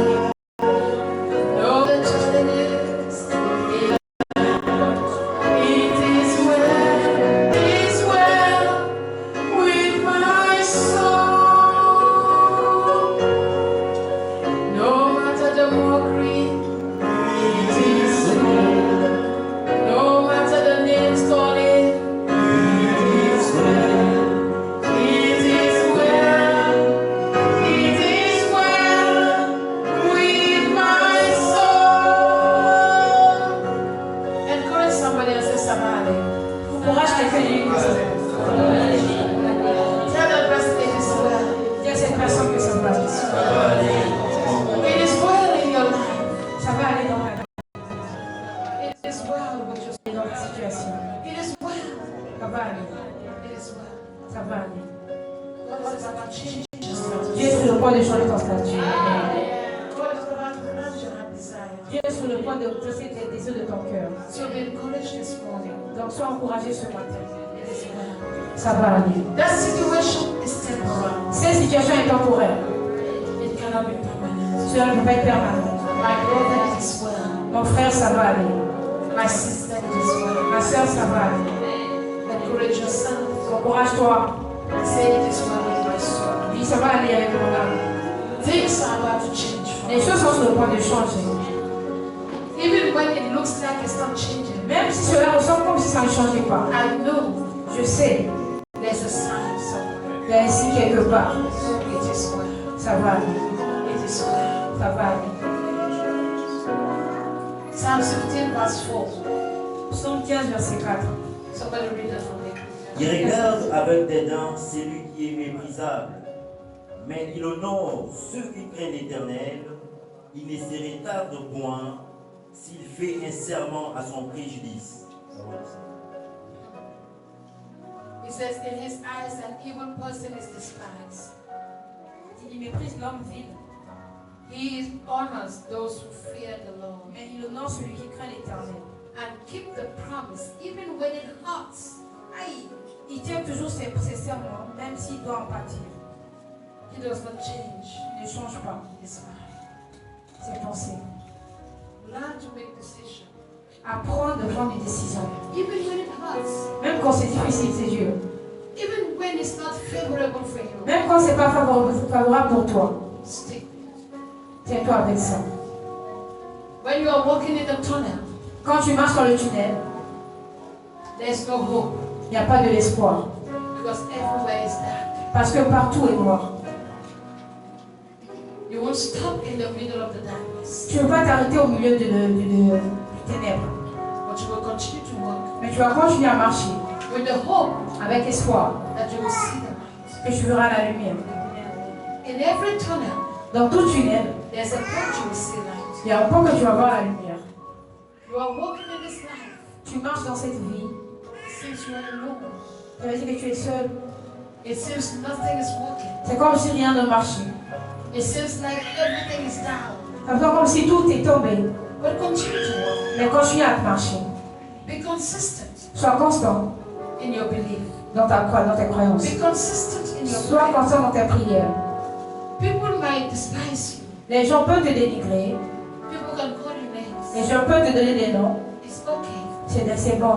the challenges, it is well with my soul. No matter the mockery, it is well. No matter the names calling, it is well. It is well. It is well with my soul. Encourage somebody and say, somebody.
Encourage quelqu'un et lui.
Tell that person it is well.
Dis à cette personne que ça va aller.
Ça va aller.
It is well in your life.
Ça va aller dans ta vie,
It is well with your
dans ta situation.
It is well.
Ça va aller.
It is well.
Ça va aller.
God is about to change your status.
Dieu est sur le point de changer ton statut.
God is about to grant your heart desire.
Dieu est sur le point de placer tes désirs de ton cœur.
So be encouraged this morning.
Donc sois encouragé ce matin.
It is well.
Ça va aller.
That situation is temporal.
Cette situation est temporaire.
It cannot be permanent.
Cela ne peut pas être permanent.
My brother, it is well.
Mon frère, ça va aller.
My sister, it is well.
Ma soeur, ça va aller.
Encourage yourself.
Encourage-toi.
Say it is well with my soul.
Dis, ça va aller avec mon âme.
Things are about to change.
Les choses sont sur le point de changer.
Even when it looks like it's not changing,
Même si cela ressemble comme si ça ne changeait pas.
I know
Je sais,
there's a sign somewhere.
il y a ici quelque part.
It is well.
Ça va aller.
It is well.
Ça va aller.
Psalm 15 verse 4.
Psaume 15, verset 4.
Somebody read that for me.
Il regarde avec des dents celui qui est méprisable, mais il honore ceux qui craignent l'Éternel. Il ne se retarde point s'il fait un serment à son préjudice.
He says, in his eyes, an evil person is despised.
Il méprise l'homme vil,
He honors those who fear the Lord
mais il honore celui qui craint l'Éternel.
and keep the promise even when it hurts.
Aïe, il tient toujours ses serments, même s'il doit en pâtir.
He does not change
Il ne change pas
his mind.
ses pensées.
Learn to make decisions
Apprendre de prendre des décisions.
even when it hurts,
Même quand c'est difficile, c'est dur.
even when it's not favorable for you.
Même quand c'est pas favorable pour toi.
Stick.
Tiens-toi avec ça.
When you are walking in the tunnel,
Quand tu marches dans le tunnel,
there's no hope
il n'y a pas de l'espoir.
because everywhere is dark.
Parce que partout est noir.
You won't stop in the middle of the darkness,
Tu ne peux pas t'arrêter au milieu du ténèbre.
but you will continue to walk
Mais tu vas continuer à marcher
with the hope
avec espoir
that you will see the light.
que tu verras la lumière.
In every tunnel,
Dans tout tunnel,
there's a point you will see light.
il y a un point que tu vas voir la lumière.
You are walking in this life.
Tu marches dans cette vie.
It seems you are alone.
Ça veut dire que tu es seul.
It seems nothing is working.
C'est comme si rien ne marchait.
It seems like everything is down.
Ça fait comme si tout est tombé.
But continue to walk.
Mais continue à marcher.
Be consistent
Sois constant
in your belief.
dans tes croyances.
Be consistent in your
Sois
prayer.
constant dans tes prières.
People might despise you.
Les gens peuvent te dénigrer.
People can call you names.
Les gens peuvent te donner des noms.
It's okay
C'est bon.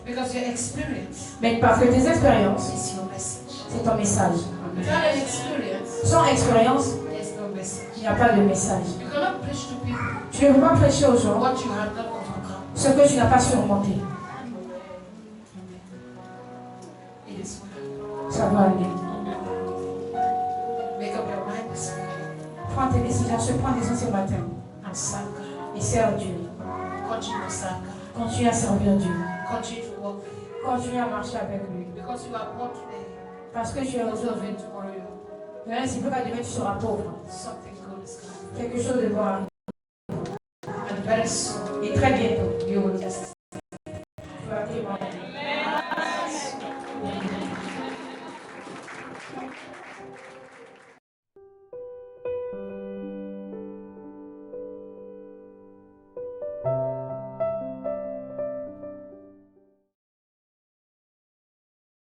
because your experience
Mais parce que tes expériences,
is your message.
c'est ton message.
Without an experience,
Sans expérience,
there's no message.
il n'y a pas de message.
You cannot preach to people
Tu ne peux pas prêcher aux gens
what you have not overcome.
ce que tu n'as pas surmonté.
It is well.
Ça va aller.
Make up your mind this morning
Prends tes décisions, prends des décisions ce matin.
and serve God.
Et sers Dieu.
Continue to serve God.
Continue à servir Dieu.
Continue to walk with Him.
Continue à marcher avec lui.
Because you are poor today.
Parce que tu es
Also,
aujourd'hui.
even tomorrow,
Demain, c'est pas qu'à demain tu seras pauvre.
something good is coming.
Quelque chose de bon arrive.
And very soon,
Et très bien.